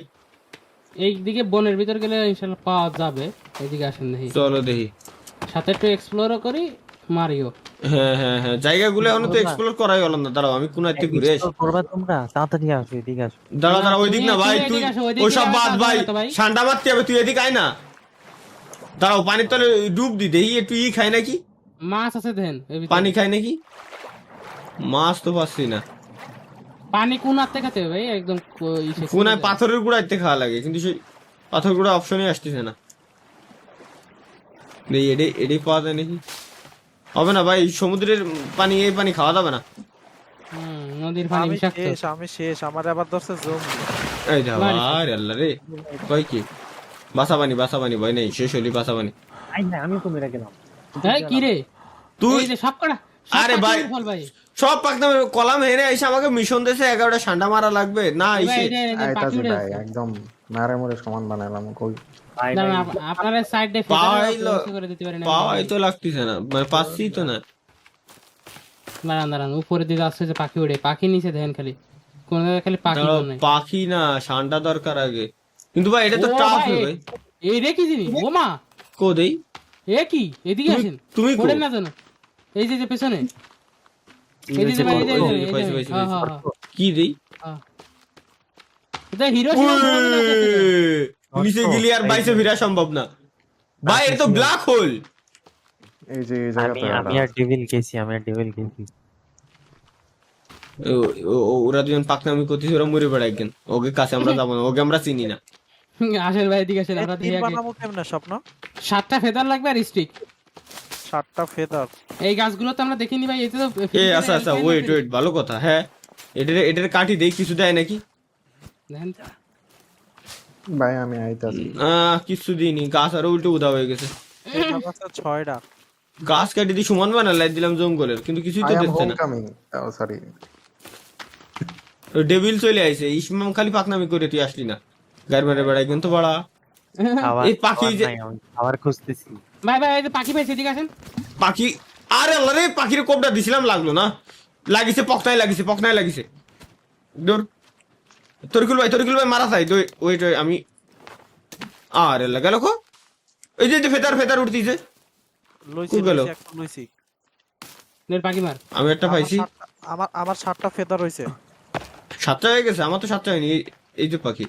এই দিকে বনের ভিতর গেলে ইনশাআল্লাহ পাওয়া যাবে। এদিকে আসেন দেখি, চলো দেখি। সাথে একটু এক্সপ্লোরও করি, মারিও। হ্যাঁ জায়গাগুলো এখনো তো এক্সপ্লোর করাই হলো না। দাঁড়াও আমি কোন একটা ঘুরে আসি। Explore করবা তোমরা, তাড়াতাড়ি আসো, এদিকে আসো। দাঁড়া ওই দিক না ভাই, তুমি তুই এদিকে আসো, ওইদিকে ওসব যাওয়ার বাদ কাজ ভাই, হবে তো ভাই। ঠান্ডা মারতে হবে, তুই এদিকে আয় না। দাঁড়াও পানির তলে ডুব দি দেখি একটু খাই নাকি, মাছ আছে দেন এর ভিতরে। পানি খাই নাকি। মাছ তো পাচ্ছি না, পানি কোন হাতে খেতে হবে ভাই? একদম কোনায় পাথরের গুঁড়াইতে খাওয়া লাগে, কিন্তু সেই পাথর গুঁড়া অপশনই আসতেছে না। এই এডি পাওয়া যায় নাকি? হবে না ভাই, সমুদ্রের পানি, এই পানি খাওয়া যাবে না। নদীর পানি আমি বিষাক্ত। শেষ, আমি শেষ, আমার আবার ধরছে জম। এই যাওয়া আরে আল্লাহ রে, কই কি বাসা পানি ভয় নেই, শেষ হলি বাসা পানি। আই না, আমি তো মেরে গেলাম। এই কি রে, তুই এই যে সব কটা আরে ভাই, ফল ভাই সব পাকনা কলাম হেরে এসে আমাকে মিশন দিয়েছে 11টা ঠান্ডা মারা লাগবে না ভাই, এসে। এই যে আইতাছি পাখি উড়ে ভাই, আছে। একদম নারে মোরে সমান বানাইলাম কই। ভাই দাঁড়ান, ভাই, আপনারা সাইডে পাইলো করে দিতে পারেন। পাওয়াই তো লাগতেছে না, মানে পাচ্ছি তো না। দাঁড়ান উপরে দিকে আসছে যে পাখি উড়ে, পাখি নিচে দেখেন খালি, কোন জায়গায় খালি পাখি দাঁড়াও, নাই। পাখি না ঠান্ডা দরকার আগে, কিন্তু ভাই এটা তো ও টাফ ভাই, ভাই। এই রে কি জিনিস, ও মা কো দেই এ কি, এদিকে আসেন, তুমি কো? পড়েন না জানো, এই যে পেছনে, এই যে ভাই, এই যে, এই যে, পাইছি, এই যে, হ্যাঁ, হ্যাঁ, হ্যাঁ, কি দেই? হ্যাঁ। এটা হিরো ছিল, নিচে গেলে আর বাইসে ফিরা সম্ভব না ভাই, এটা তো ব্ল্যাক হোল। এই যে এই আমি জায়গাতে আর ডেভিল গেছি, ওরা দুজন পাকনামি করতেছে, ওরা মরে বেড়ায় একজন, ওকে কাছে আমরা যাবো না, ওকে আমরা চিনি না। আসেন ভাই এদিকে আসেন, আমরা দেখি তীর আগে। বানাবো কেমনে স্বপ্ন? 7টা ফেদার লাগবে আর স্টিক। 7টা ফেদার। এই গাছগুলো তো আমরা দেখিনি ভাই, এতে তো আচ্ছা ওয়েট ভালো কথা। হ্যাঁ এটার কাটি দেই, কিছু দেয় নাকি? দেখেন তো। ভাই আমি আইতাছি। কিছু দিইনি, গাছ আরো উল্টো উদা হয়ে গেছে। ফেদার আছে 6টা। গাছ কাটি দিয়ে সমান বানা লাইট দিলাম জঙ্গলের, কিন্তু কিছুই তো আই এম দেখছে হোম না। কামিং। ও সরি। ডেভিল চলে আইছে, ইসমাম খালি পাকনামি করে তুই আসলি না, গাড়ি মেরে বেড়াই কিন্তু বাড়া। এই পাখি যে আবার খুঁজতেছি। ভাই এই যে পাখি পাইছে, এদিকে আসেন। পাখি, আরে আল্লাহ রে, পাখির কোপটা দিছিলাম লাগলো না, লাগিছে পকনায় লাগিছে। দূর তরিকুল ভাই মারা যায়। ওয়েট আমি, আরে আল্লাহ গেল কো, এই যে ফেদার উঠতিছে। লইছি, কই গেল? একটা লইছি। নের পাখি মার। আমি একটা পাইছি। আমার 7টা ফেদার হইছে। 7টা হয়ে গেছে, আমার তো 7টা হয়নি। এই যে পাখি,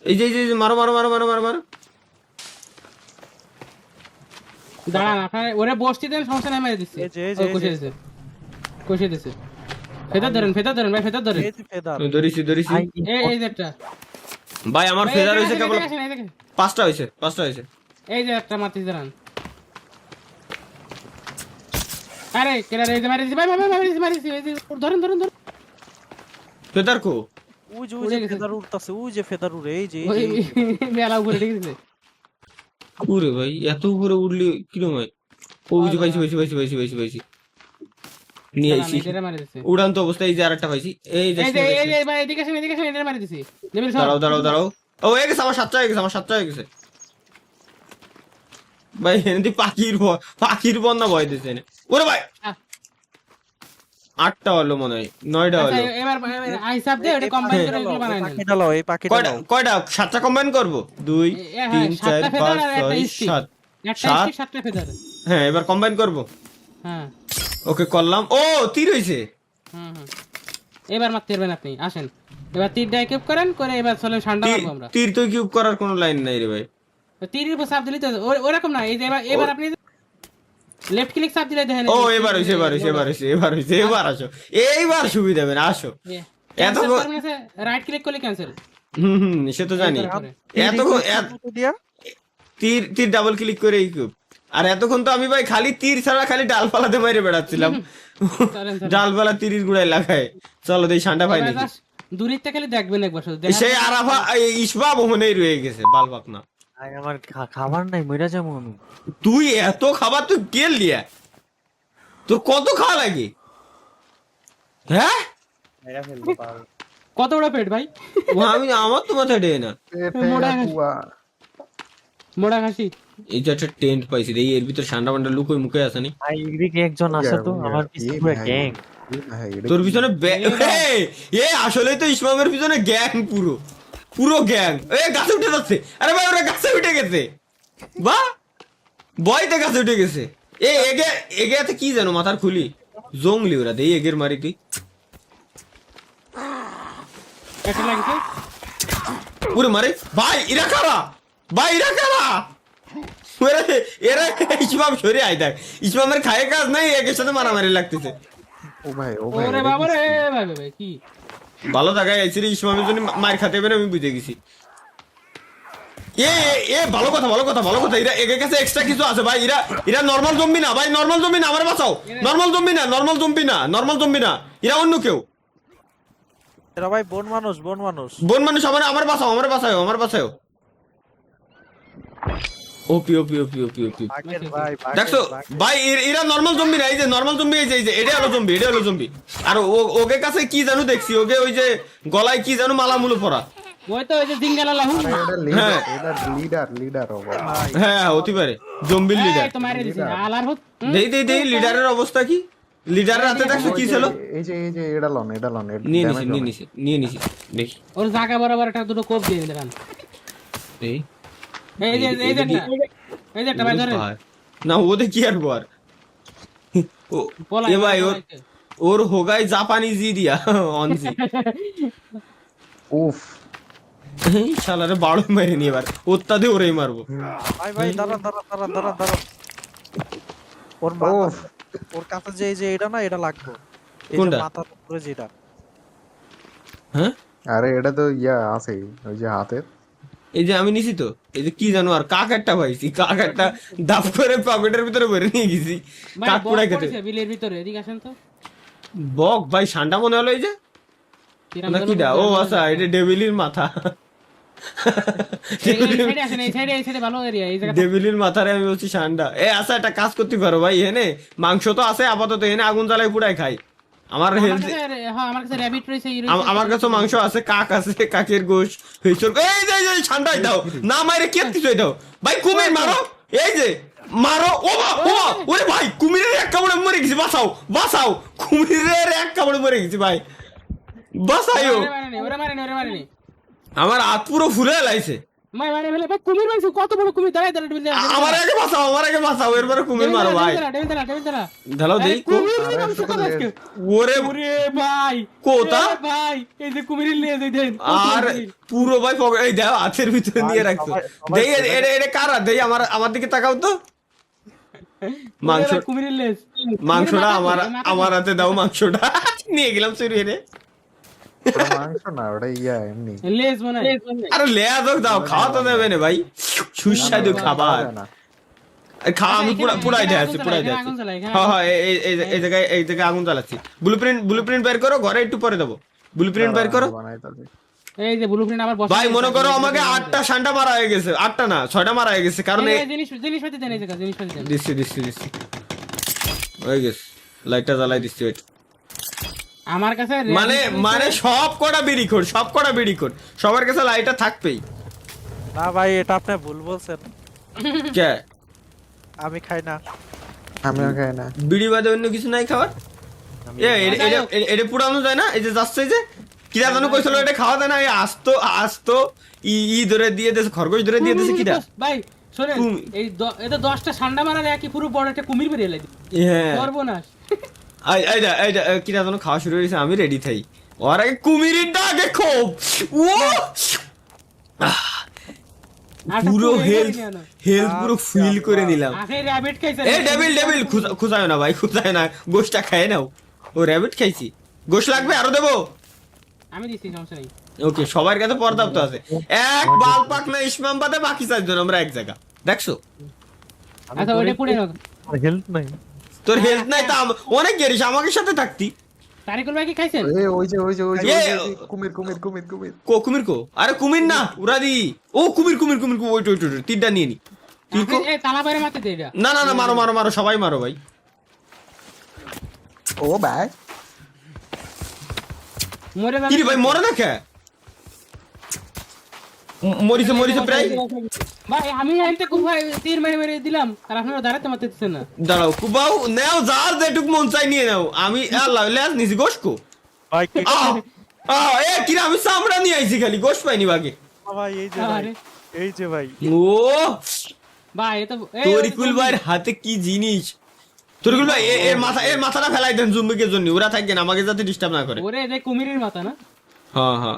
এই যে মারো। দাঁড়ান, আপনার ওরে বসতি দেন, সমস্যা নাই, মেরে দিচ্ছি। এই যে, এই যে, ও, কষিয়ে দিছে। ফেদার ধরেন ভাই, ফেদার ধরেন। এই যে ফেদার। আমি ধরিছি। এই যে একটা ভাই আমার ভাই, ফেদার এদিকে হয়েছে আসেন, কেবল এদিকে আসেন, এদিকে। 5টা হয়েছে। এই যে একটা মারতিস, দাঁড়ান। আরে কেডা রে, এই যে মারিছি ভাই, মারিছি। এই যে ধরেন। ফেদার কো? ওই যে উড়ে গেছে। ফেদার উড়তাছে, ওই যে ফেদার উড়ে, এই যে, ওই এই যে। মেলা উপরে ঠিক আছে। উরে ভাই, এত উপরে উঠলি কিরম হয়? ওই যে পাইছি। নিয়ে আইছি এটারে মারি দিছে। উড়ান্ত অবস্থায়। এই যে আরেকটা পাইছি, এই যে এই যে ভাই, এদিকে আসেন, এটারে মারি দিছি। নেবেন সব। দাঁড়াও। ও হয়ে গেছে, আমার 7টা হয়ে গেছে। ভাই এনে পাখির বন্যা ভয় দিছে এনে। ওরে ভাই 8টা হলো মনে হয়, 9টা আচ্ছা, হলো। এবার হিসাব দিয়ে ওটা কম্বাইন করে এগুলো বানাই নেন। পাখিটা লও, এই পাখিটা কয়টা লও। কয়টা 7টা কম্বাইন করবো? 2 হ্যাঁ, 3 4 7টা ফেদার 5 আর একটা 6 স্টিক। 7। একটা সাত? স্টিক 7টা ফেদার। হ্যাঁ এবার কম্বাইন করবো। হ্যাঁ ওকে করলাম। ও তীর হইছে। হুম হুম। এবার মারতে পারবেন আপনি, আসেন এবার তীর ডাই কিউব করেন করে এবার চলেন ঠান্ডা মারবো আমরা। তীর তো কিউব করার কোনো লাইন নাই রে ভাই। তীরের উপর চাপ দিলে তো ওরকম না, এই যে এবার আপনি লেফট ক্লিক চাপ দিলে দেখেন। ও এবার হইছে, এবার আসো, এইবার সুবিধা হবে না, আসো। এত রাইট ক্লিক করলে ক্যান্সেল। সে তো জানি। এত কত দিয়া? তীর ডাবল ক্লিক করে কিউব। আর এতক্ষণ তো আমি ভাই খালি তীর ছাড়া খালি ডালপালাতে বাইরে বেড়াচ্ছিলাম। ডালপালা তীরের গুড়ায় লাগায়। চলো দেই ঠান্ডা পাই নাকি। দূরিতে খালি দেখবেন একবার শুধু। সেই আরাফা ইসবা মনেই রয়ে গেছে বালবাক না। ভাই আমার খাবার নাই, মইরা যাবো আমি। তুই এত খাবার তুই কেল লিয়া, তোর কত খাওয়া লাগে? হ্যাঁ কত বড় পেট ভাই? ও আমি আমার তো মাথায় ডে না। মোড়া ঘাস। পুয়া। মোড়া ঘাসি। এই যে একটা টেন্ট পাইছি রে, এর ভিতর ঠান্ডা মান্ডা লুকোই মুখে আছে নি। ভাই এদিকে একজন আছে তো, আমার পিছনে পুরো গ্যাং। তোর পিছনে এ আসলেই তো ইসমামের পিছনে গ্যাং, পুরো গ্যাং। এ গাছে উঠে যাচ্ছে। আরে ভাই ওরা গাছে উঠে গেছে, বাহ বয়তে গাছে উঠে গেছে। এ এগে এগে এতে কি জানো মাথার খুলি জংলি ওরা দেই এগের মারি তুই। একটা লাগছে। পুরো মারে ভাই এরা কারা, ভাই এরা কারা? এরা ইসমাম সরে আয় দেখ, ইসমামের খায় কাজ নাই, একের সাথে মারামারি লাগতেছে। ও ভাই ও ভাই ওরে বাবা রে ভাই ভাই কি ভালো জায়গায় আইছি রে, ইসমামের জন্য মার খাতে হবে না, আমি বুঝে গেছি। এ এ ভালো কথা এরা এর কাছে এক্সট্রা কিছু আছে ভাই। এরা নরমাল জম্বি না ভাই, নরমাল জম্বি না, আমার বাঁচাও। নরমাল জম্বি না, এরা অন্য কেউ। এরা ভাই বন মানুষ। বোন মানুষ, আমার বাঁচাও। ওপি বাঘের ভাই, বাঘের, দেখছো বাঘের। ভাই এরা নরমাল জম্বি না, এই যে নরমাল জম্বি, এই যে এটা হলো জম্বি। আর ওকে কাছে কি জানো দেখছি, ওকে ওই যে গলায় কি জানো মালামুলো পরা। ওই তো ওই যে জিঙ্গালা লাহু। হ্যাঁ। এটা লিডার ও ভাই। হ্যাঁ হতে পারে জম্বির লিডার। এই তো মাইরে দিছে আলার হত। দেই লিডারের অবস্থা কি? লিডারের হাতে দেখছো কি ছিল? এই যে এটা লন নিয়ে নিছি দেখি। ওর জায়গা বরাবর একটা দুটো কোপ দিয়ে দিলেন। এই এই যে একটা ভাই ধরেন। না ওদের কি আর বর ও পলাই, এ ভাই পলাই। ওর হোগাই জাপানি জি দিয়া অনজি। উফ এই শালারে বাড়ো মেরে নি এবার, ওত্তাদে ওরেই মারবো। ভাই দাঁড়ান। ওর কাছে যে এটা না, এটা লাগবে। এই যে কোনটা? মাথার উপরে যেটা। হ্যাঁ আরে এটা তো ইয়া আছে ওই যে হাতে। এই যে আমি নিছি তো, এই যে কি জানো আর কাক একটা পাইছি, কাক একটা দাপ করে পকেটের ভিতরে ভরে নিয়ে গেছি। ভাই কাক বক পুরাই খেতে পড়েছে বিলের ভিতরে, এদিকে আসেন তো। বক ভাই ঠান্ডা মনে হলো। এই যে কিরাম না যেন কিডা, ও বুঝলাম না। আচ্ছা এটা ডেভিলির মাথা। এই সাইডে আসেন, এই সাইডে ভালো এরিয়া, এই জায়গা। ডেভিলির মাথারে আমি বলছি ঠান্ডা। এ আচ্ছা একটা কাজ করতে পারো ভাই, এনে মাংস তো আছে আপাতত, এনে আগুন জ্বালাই পুরাই খাই। আমার হেলথ, আমার কাছে র‍্যাবিট রয়েছে, আমার কাছে মাংস আছে, কাক আছে, কাকের গোশ হইছর। এই যে ঠান্ডাই দাও না মাইরে কে কিছু দাও ভাই, কুমির মারো। এই যে মারো, ও ওরে ভাই কুমিরের এক কামড়ে মরে গেছি, বাঁচাও কুমিরের এক কামড়ে মরে গেছি ভাই, বাঁচাইও। ওরে মারেনি। আমার হাত পুরো ফুলে লাইছে। মাই মারে ফেলে ভাই, কুমির মারছে, কত বড় কুমির, দাঁড়ায় আমার আগে বাঁচাও এরপরে কুমির মারো ভাই। ঢালাও দেই ওরে ভাই কোতা ভাই, এই যে কুমিরের লিয়ে যাই দেন। আর পুরো ভাই এই দাও হাতের ভিতরে নিয়ে রাখছো। দেই এটা কারা দেই, আমার দিকে তাকাও তো। মাংস, কুমিরের লেজ, মাংসটা আমার হাতে দাও, মাংসটা নিয়ে গেলাম চুরি এনে। মাংস না ওটা ইয়া এমনি লেজ মানে। আরে লেয়া দাও, খাওয়া তো দেবে না ভাই, সুস্বাদু খাবার। খাওয়া আমি পুরাই দেখাচ্ছি। হ্যাঁ এই জায়গায় আগুন জ্বালাচ্ছি। ব্লুপ্রিন্ট বের করো, ঘরে একটু পরে দেবো। ব্লুপ্রিন্ট বের করো এই যে ব্লুপ্রিন্ট আবার বসা। ভাই। মনে করো আমাকে 8টা শান্ডা মারা হয়ে গেছে, 8টা না 6টা মারা হয়ে গেছে, কারণ জিনিসপাতি দেন, এই জায়গা জিনিসপাতি দেন। দিচ্ছি হয়ে গেছে। লাইটটা জ্বালাই দিচ্ছি। ওয়েট, আমার কাছে মানে সব কটা বিড়ি খোর সবার কাছে লাইটটা থাকবেই। না ভাই, এটা আপনি ভুল বলছেন। কে? আমি খাই না। আমিও খাই না। বিড়ি বাদে অন্য কিছু নাই খাবার? এটা পুরানো যায় না, এই যে যাচ্ছে এই যে কিরা জানো কইছিল এটা খাওয়া যায় না, এই আস্ত আস্ত ই ধরে দিয়ে দিয়েছে, খরগোশ ধরে দিয়ে দিয়েছে কিরা। ভাই শোনেন, এই এটা 10টা ঠান্ডা মারার একই পুরো বড় একটা কুমির বেরিয়ে লাগে হ্যাঁ সর্বনাশ। এইটা এইটা কিরা জানো খাওয়া শুরু হয়েছে, আমি রেডি থাই। ওর আগে কুমিরের ডাকে খুব ও পুরো হেলথ পুরো ফিল করে নিলাম। আগে র‍্যাবিট খাইছে। এ ডেভিল ডেভিল খুঁজায় না ভাই, খুঁজায় না, গোশটা খায় নাও। ও র‍্যাবিট খাইছি, গোশ লাগবে আরো দেবো? আমি দিছি, সমস্যা নেই। ওকে, সবার কাছে পর্যাপ্ত আছে। এক বাল পাক না ইসমাম বাদে বাকি চারজন আমরা এক জায়গা, দেখছো? আচ্ছা ওইটা পুড়ে নাও। হেল্প নাই। তোর হেলথ নাই তা অনেক গেরিস, আমাকে সাথে থাকতি। তারিকুল ভাই কি খাইছেন? ওই যে এ, কুমির কুমির কুমির কুমির কুমির কো? আরে কুমির না, উড়াদি। ও কুমির কুমির কুমির, ওইট ওইট ওইট, তিনটা নিয়ে নি। এই তালা বাইরে মারতে দে এটা। না না না, মারো মারো মারো, সবাই মারো ভাই। ও ভাই মরে কি রে ভাই, মরে না কে? মরিছে মরিছে প্রায়। ভাই আমি এনতে খুব ভাই তীর মেরে মেরে দিলাম, আর আপনারা দাঁড়াতে মারতে দিচ্ছেন না। দাঁড়াও কুবাও, নেও যার যেটুক মন চাই নিয়ে নাও। আমি আল্লাহ লেজ নিছি, গোশ কো? ভাই কি এ কিরা, আমি চামড়া নিয়ে আইছি, খালি গোশ পাইনি বাগে। ভাই এই যে ভাই, আরে এই যে ভাই, ও ভাই এ তো তরিকুল ভাইয়ের হাতে কি জিনিস! তরিকুল ভাই এর মাথাটা ফেলাই দেন জুম্বিকের জন্য, ওরা থাকবেন আমাকে যাতে ডিস্টার্ব না করে। ওরে এটা কুমিরের মাথা না? হ্যাঁ হ্যাঁ,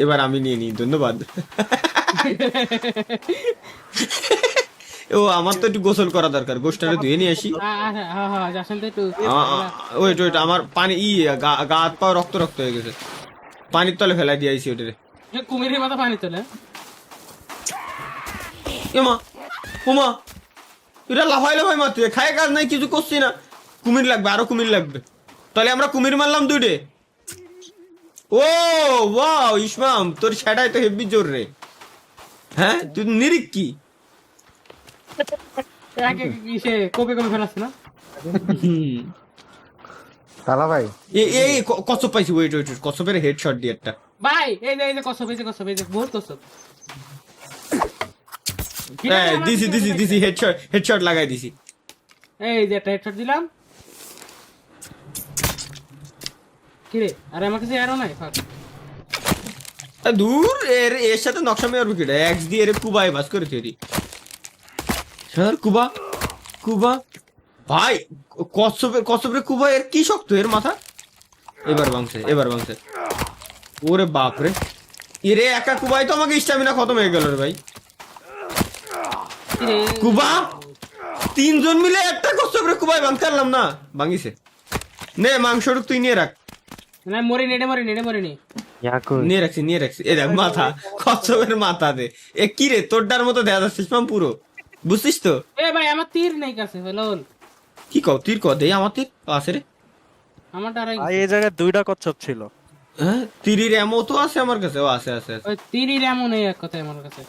এবার আমি নিয়ে নিই, ধন্যবাদ। ও আমার তো একটু গোসল করা দরকার, গোশটারে ধুয়ে নিয়ে আসি। হ্যাঁ হ্যাঁ আসেন তো একটু। ওয়েট ওয়েট, আমার পানি গা হাত পা রক্ত রক্ত হয়ে গেছে, পানির তলে ফেলাই দিয়ে আইছি ওটারে। কুমিরের মাথা পানি তোলে। এমা ওমা, এটা লাফাই লাফাই মারতে খায়, কাজ নাই, কিছু করছি না। কুমির লাগবে, আরো কুমির লাগবে। তাহলে আমরা কুমির মারলাম দুইটে। ও ওয়াও ইসমাম, তোর সেটাই তো হেভি জোর রে। হ্যাঁ তুই নিরিক কি? সে কবে কবে ফেলাচ্ছে না? তালা ভাই এই কচ্ছপ পাইছি, ওয়েট ওয়েট, কচ্ছপের হেডশট দিয়ে একটা। ভাই এই যে কসব, এই যে কসব, এই যে বহুত কসব। দিছি দিছি দিছি, হেডশট লাগাই দিছি। এই যে একটা হেডশট দিলাম। কি রে, আরে আমার কাছে এরও নাই। ফাক দূর, এর সাথে নকশা মেয়ার উইকেট এক্স দিয়ে এর কুবাই বাস করে তৈরি। স্যার কুবা কুবা ভাই, কচ্ছপের কুবা এর কি শক্ত, এর মাথা। এবার ভাঙছে। ওরে বাপ রে, এরে একা কুবাই তো আমাকে স্ট্যামিনা খতম হয়ে গেল রে ভাই। কি রে কুবা তিনজন মিলে একটা কচ্ছপের কুবাই ভাঙতে পারলাম না, ভাঙিছে। নে মাংসটুক তুই নিয়ে রাখ। না মরে নি। ইয়াকো নিয়ে রাখছি। এ দেখ মাথা, কচ্ছপের মাথা দে। এ কি রে, তোরটার মতো দেখা যাচ্ছে পুরো, বুঝছিস তো? এ ভাই আমার তীর নেই কাছে, লোল। কি কও, তীর ক দে, আমার তীর আছে রে। আমারটা আর ভাই এই জায়গায় দুইটা কচ্ছপ ছিল। হ্যাঁ তীরের এমও তো আছে আমার কাছে, ও আছে। ওই তীরই এমন নেই এক কথায় আমার কাছে।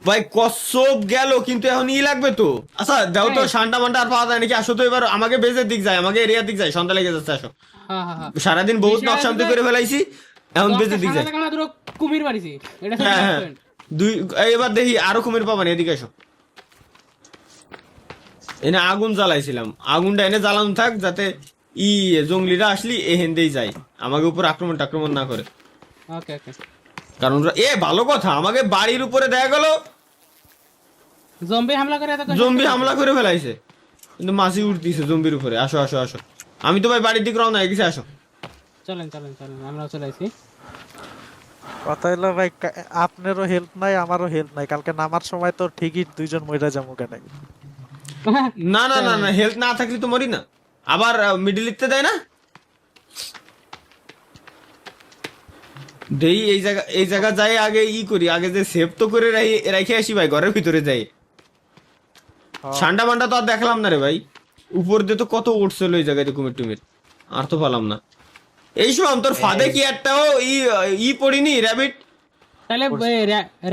ভাই কচ্ছপ গেল, কিন্তু এখন ই লাগবে তো। আচ্ছা দাও তো, শান্ডা মান্ডা আর পাওয়া যায় নাকি? আসো তো এবার, আমাকে বেজের দিক যায়, আমাকে এরিয়ার দিক যায়, সন্ধ্যা লেগে যাচ্ছে। আসো, হ্যাঁ সারাদিন বহুত নকশান্তি করে ফেলাইছি, এখন বেজের দিক যায়। আমরা দুটো কুমির মারিছি, এটা হ্যাঁ দুই, এবার দেখি আরো কুমির পাবা না, এদিকে আসো। এনে আগুন জ্বালাইছিলাম, আগুনটা এনে জ্বালানো থাক, যাতে জঙ্গলিরা আসলি এহেন্দেই যায়, আমাকে উপর আক্রমণ না করে। ওকে কারণ ভালো কথা, আমাকে বাড়ির উপরে দেখা গেল জম্বি হামলা করে ফেলাইছে, কিন্তু মাছি উঠতিছে জম্বির উপরে। আসো আমি তো ভাই বাড়ির দিকে রওনা হয়ে গেছি, আসো। চলেন আমরা চলে আসি। কথা হলো ভাই, আপনারও হেল্প নাই, আমারও হেল্প নাই। কালকে নামার সময় তো ঠিকই দুইজন মইরা যাবো কেন? না হেলথ না থাকলে তো মরি না। আবার মিডল ইস্টে দেয় না দেই, এই জায়গা যাই আগে করি, আগে যে সেভ তো করে রাখে আসি ভাই, ঘরের ভিতরে যাই। ঠান্ডা মান্ডা তো আর দেখলাম না রে ভাই, উপর দিয়ে তো কত উঠছিল এই জায়গায় কুমির, আর তো পালাম না। এই সময় তোর ফাদে কি একটাও পড়িনি র্যাবিট? তাহলে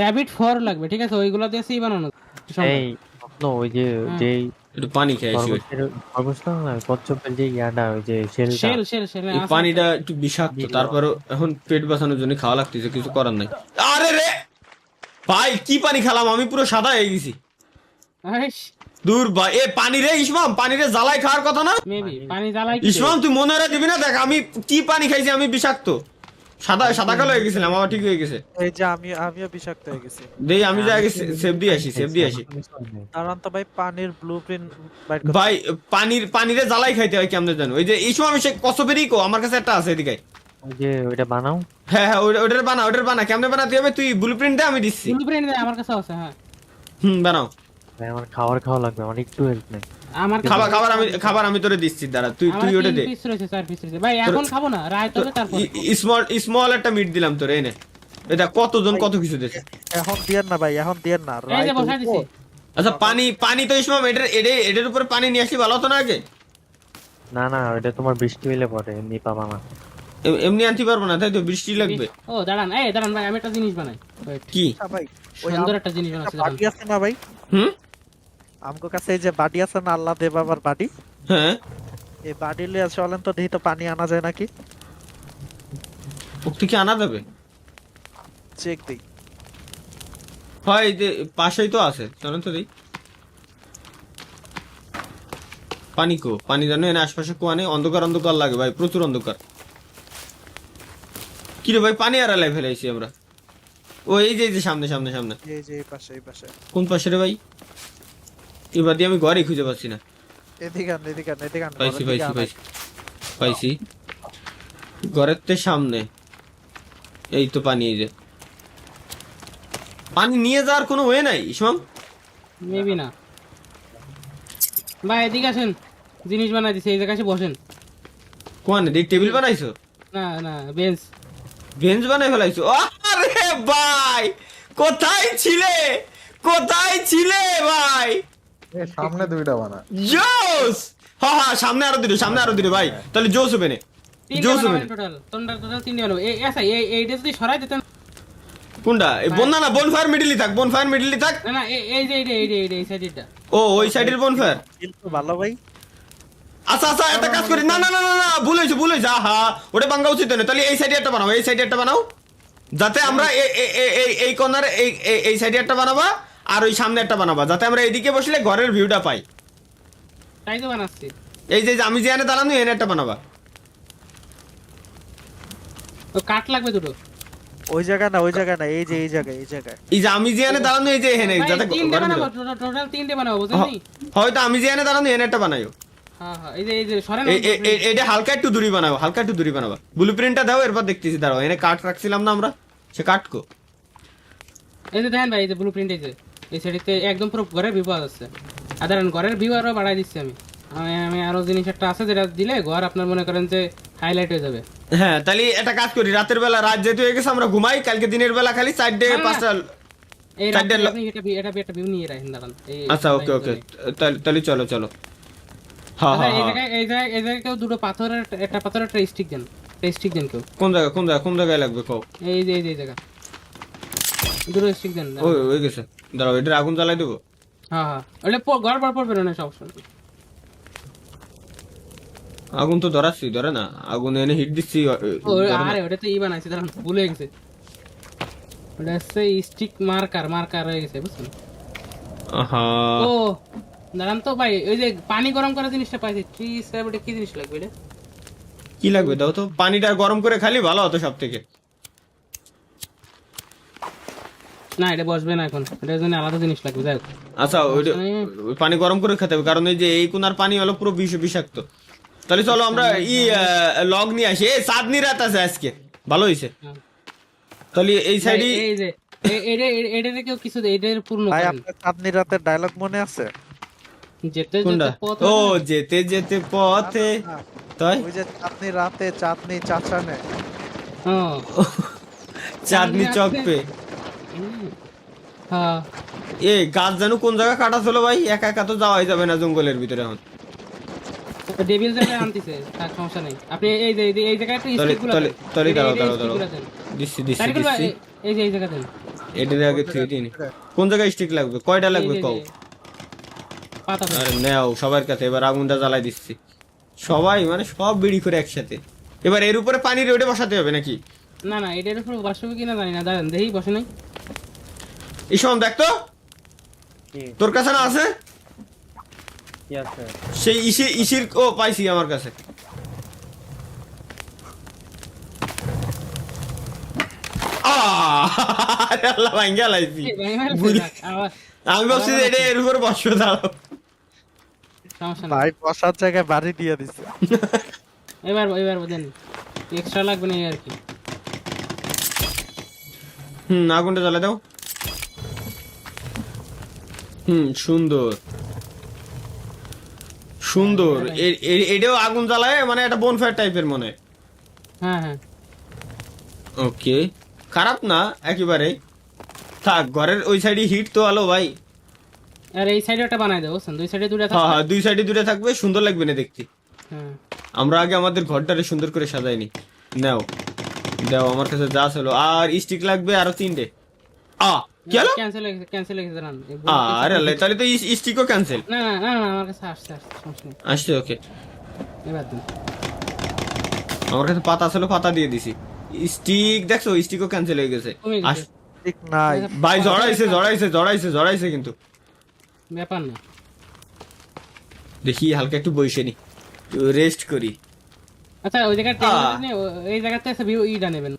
র‍্যাবিট 4 লাগবে, ঠিক আছে? ওইগুলো দিয়ে সি বানানো। এই ওই যে একটু পানি খেয়েছি, কচ্ছপের যে ইয়াটা, ওই যে শেল এই পানিটা একটু বিষাক্ত, তারপরে এখন পেট বাঁচানোর জন্য খাওয়া লাগতেছে, কিছু করার নাই। আরে রে ভাই, কি পানি খেলাম আমি, পুরো সাদা হয়ে গেছি। দূর ভাই, এ পানি রে ইসমাম, পানি রে জ্বালাই খাওয়ার কথা না। মেবি পানি জ্বালাই কি ইসমাম তুই মনে রে দিবি না, দেখ আমি কি পানি খাইছি, আমি বিষাক্ত সাদা সাদা কালো হয়ে গেছিলাম, আমার ঠিক হয়ে গেছে। এই যে আমিও বিষাক্ত হয়ে গেছি। দেই আমি যাই আগে সেভ দিয়ে আসি, সেভ দিয়ে আসি। কারণ তো ভাই পানির ব্লুপ্রিন্ট বাইর করতে ভাই পানিরে জ্বালাই খাইতে হয় কেমনে জানো? ওই যে ইসমাম সে কসবেরই কো, আমার কাছে একটা আছে এদিকে। ওই যে ওইটা বানাও। হ্যাঁ হ্যাঁ ওটার বানা কেমনে বানাতে হবে, তুই ব্লুপ্রিন্ট দে, আমি দিচ্ছি। ব্লুপ্রিন্ট আমার কাছে আছে। হ্যাঁ বানাও। ভাই আমার খাওয়া লাগবে, আমার একটু হেল্প নেই। আমার খাবার আমি তোরে দিচ্ছি, দাঁড়া তুই ওটা দে। 3 পিস রয়েছে, 4 পিস রয়েছে ভাই, এখন খাবো না, রাত হবে তারপর। স্মল একটা মিট দিলাম তোরে, এনে এটা কতজন কত কিছু দিয়েছে। এখন দিয়েন না ভাই, এখন দিয়েন না। এই যে বসাই দিছি। আচ্ছা পানি তো ইসমাম এটার উপরে পানি নিয়ে আসি ভালো হতো না আগে? না না, ওইটা তোমার বৃষ্টি হইলে পরে এমনি পাবা না। এমনি আনতে পারবো না, তাই তো বৃষ্টি লাগবে। ও দাঁড়ান ভাই, আমি একটা জিনিস বানাই। Wait, কি? ভাই ওই সুন্দর একটা জিনিস বানাচ্ছি, দাঁড়ান। বাড়ি আছে না ভাই? হুম আমগো কাছে এই যে বাড়ি আছে না, আল্লাহ দে বাবার বাড়ি, হ্যাঁ এই বাড়ি লিয়ে চলেন তো, দেখি তো পানি আনা যায় নাকি, ওকে কি আনা যাবে? চেক দেই। হয় এই যে পাশেই তো আছে, চলেন তো দিই। পানি জানো এনে আশপাশে কুয়া নেই, অন্ধকার লাগে ভাই, প্রচুর অন্ধকার। কি রে ভাই, পানি আর আলাই ফেলাইছি আমরা। ও এই যে সামনে এই যে এই পাশে কোন পাশে রে ভাই? এবার দিয়ে আমি ঘরে খুঁজে পাচ্ছি না। এদিকে আন। পাইছি ঘরের তে সামনে। এই তো পানি, এই যে পানি নিয়ে যাওয়ার কোনো ওয়ে নাই ইসমাম? মেবি না ভাই, এদিকে আসেন, জিনিস বানাই দিছি, এই জায়গায় এসে বসেন। কোয়ানে দেখ, টেবিল বানাইছো? না বেঞ্চ। বেঞ্চ বানাই ফেলাইছো? আরে ভাই কোথায় ছিলে ভাই? সামনে দুইটা বানা। জোস। হ্যাঁ সামনে আরো দিলে ভাই, তাহলে জোস হবে না। জোস হবে না। টোটাল 3 বানাবো। এইটা যদি সরাই দিতেন। কোনটা? এই বন্যা না, বনফায়ার মিডলি থাক। না এই যে এই সাইডটা। ও ওই সাইডের বনফায়ার। কিন্তু ভালো ভাই। আচ্ছা একটা কাজ করি, না ভুল হয়েছে। আহা ওটা ভাঙা উচিত না, তাহলে এই সাইডে একটা বানাও, যাতে আমরা এই কর্নারে এই সাইডে একটা বানাবা, আর ওই সামনে একটা বানাবা, যাতে আমরা এইদিকে বসলে ঘরের ভিউটা পাই। তাই তো বানাচ্ছি। এই যে আমি যে এনে দাঁড়ানো, এনে একটা বানাবা। তো কাট লাগবে দুটো। ওই জায়গা না, এই যে এই জায়গায় এই যে আমি যে এনে দাঁড়ানো, এই যে এখানে, যাতে তিনটে বানাবো, টোটাল 3টে বানাবো, বুঝলি? হয়তো আমি যে এনে দাঁড়ানো, এনে একটা বানাইও। হ্যাঁ এই যে সরেন। এটা হালকা একটু দূরি বানাবা। ব্লুপ্রিন্টটা দাও, এরপর দেখতেছি। দাঁড়াও, এনে কাঠ রাখছিলাম না আমরা, সে কাঠকো। এই যে দেখেন ভাই, এই যে ব্লুপ্রিন্ট, এই সাইডে একদম পুরো ঘরের ভিউ পাওয়া যাচ্ছে। আর ধরেন ঘরের ভিউ আরো বাড়াই দিচ্ছি আমি আরো জিনিস একটা আছে, যেটা দিলে ঘর আপনার মনে করেন যে হাইলাইট হয়ে যাবে। হ্যাঁ তাহলে একটা কাজ করি, রাতের বেলা, রাত যেহেতু হয়ে গেছে, আমরা ঘুমাই, কালকে দিনের বেলা খালি 4-5টা। এই চারটে আপনি এটা একটা ভিউ নিয়ে রাখেন, দাঁড়ান। আচ্ছা ওকে তাহলে চলো। হ্যাঁ আচ্ছা, হ্যাঁ এই জায়গায় কেউ দুটো পাথরের, একটা পাথরের একটা স্টিক দেন কেউ। কোন জায়গায় লাগবে কও? এই জায়গা দুটো স্টিক দেন। ওই গেছে, দাঁড়াও এটার আগুন জ্বালাই দেবো। হ্যাঁ ওটা ঘর বার পড়বে না সব সময়। আগুন তো ধরে না, আগুন এনে হিট দিচ্ছি। আরে ওটা তো বানাইছি, দাঁড়ান ভুলে গেছে। ওটা হচ্ছে স্টিক মার্কার হয়ে গেছে, বুঝছেন? ও দাঁড়ান তো ভাই, ওই যে পানি গরম করার জিনিসটা পাইছি, ওটা কি জিনিস লাগবে? এটা কি লাগবে দাও তো, পানিটা গরম করে খালি ভালো হতো সব থেকে। না এটা বসবে না এখন, এটার জন্য আলাদা জিনিস লাগবে। যাই হোক, আচ্ছা ওই পানি গরম করে খেতে হবে, কারণ এই যে এই কোনার পানি হলো পুরো বিষাক্ত। তাহলে চলো আমরা লগ নিয়ে আসি। চাঁদনি রাত আছে আজকে, ভালো হয়েছে। তাহলে এই সাইডে এই যে এটা কেউ কিছু এটার পূর্ণ ভাই, করেন। আপনার চাঁদনি রাতের ডায়লগ মনে আছে? যেতে কোনটা? পথ, ও যেতে পথে, তাই ওই যে চাঁদনি রাতে চাঁদনি চাচানে। হ্যাঁ চাঁদনি চক পে। হ্যাঁ গাছ জানো কোন জায়গা কাটা ছিল ভাই, একা তো যাওয়াই যাবে না জঙ্গলের ভিতরে এখন। ডেভিল জায়গায় আনতিছে, তার সমস্যা নেই। আপনি এই জায়গায় একটু স্টিক গুলো দেন। তাহলে দাঁড়াও দিচ্ছি। এই জায়গা দেন। এটার আগে থুয়ে দিন। কোন জায়গায় স্টিক লাগবে, কয়টা লাগবে কও? পাতা দেন। আরে নাও সবার কাছে, এবার আগুনটা জ্বালাই দিচ্ছি। সবাই মানে সব বিড়ি করে একসাথে। এবার এর উপরে পানির ওটা বসাতে হবে নাকি? না এটার উপর বসবে কিনা জানি না, দাঁড়ান দেখি, বসে নাই। এই সময় দেখ তো, তোর কাছে না আছে? কি আছে? সেই ইসির ও পাইছি আমার কাছে। আরে আল্লাহ ভাঙ্গা লাইছি। আমি ভাবছি যে এটা এর উপর বসবে, দাঁড়াও। সমস্যা ভাই নেই, বসার জায়গায় বাড়ি দিয়ে দিছে। এবার দেন, এক্সট্রা লাগবে না এই আর কি। আগুনটা জ্বালা দাও। সুন্দর সুন্দর। এটাও আগুন জ্বালায়, মানে একটা বনফায়ার টাইপের মনে। হ্যাঁ ওকে, খারাপ না একেবারে। থাক, ঘরের ওই সাইডে হিট তো আলো ভাই। আর এই সাইডে একটা বানাই দেবো, বুঝছেন? দুই সাইডে দুটো হ্যাঁ হ্যাঁ, দুই সাইডে দুটো থাকবে, সুন্দর লাগবে না দেখতে। হ্যাঁ আমরা আগে আমাদের ঘরটারে সুন্দর করে সাজাইনি। নাও দাও, আমার কাছে যা ছিল। আর স্টিক লাগবে আরো 3টে। কি হলো? ক্যান্সেল হয়ে গেছে, রান। আরে আল্লাহ, তাহলে তো স্টিকও ক্যান্সেল। না আমার কাছে আসছে সমস্যা নেই। আসছে, ওকে। এবার দিন। আমার কাছে পাতা ছিল, পাতা দিয়ে দিছি। স্টিক দেখছো, স্টিকও ক্যান্সেল হয়ে গেছে। কমে গেছে। ঠিক নাই। ভাই জড়াইছে কিন্তু। ব্যাপার না। দেখি হালকা একটু বসে নি, রেস্ট করি। আচ্ছা ওই জায়গায় এই জায়গাতে আছে ভিউ ইটা নেবেন।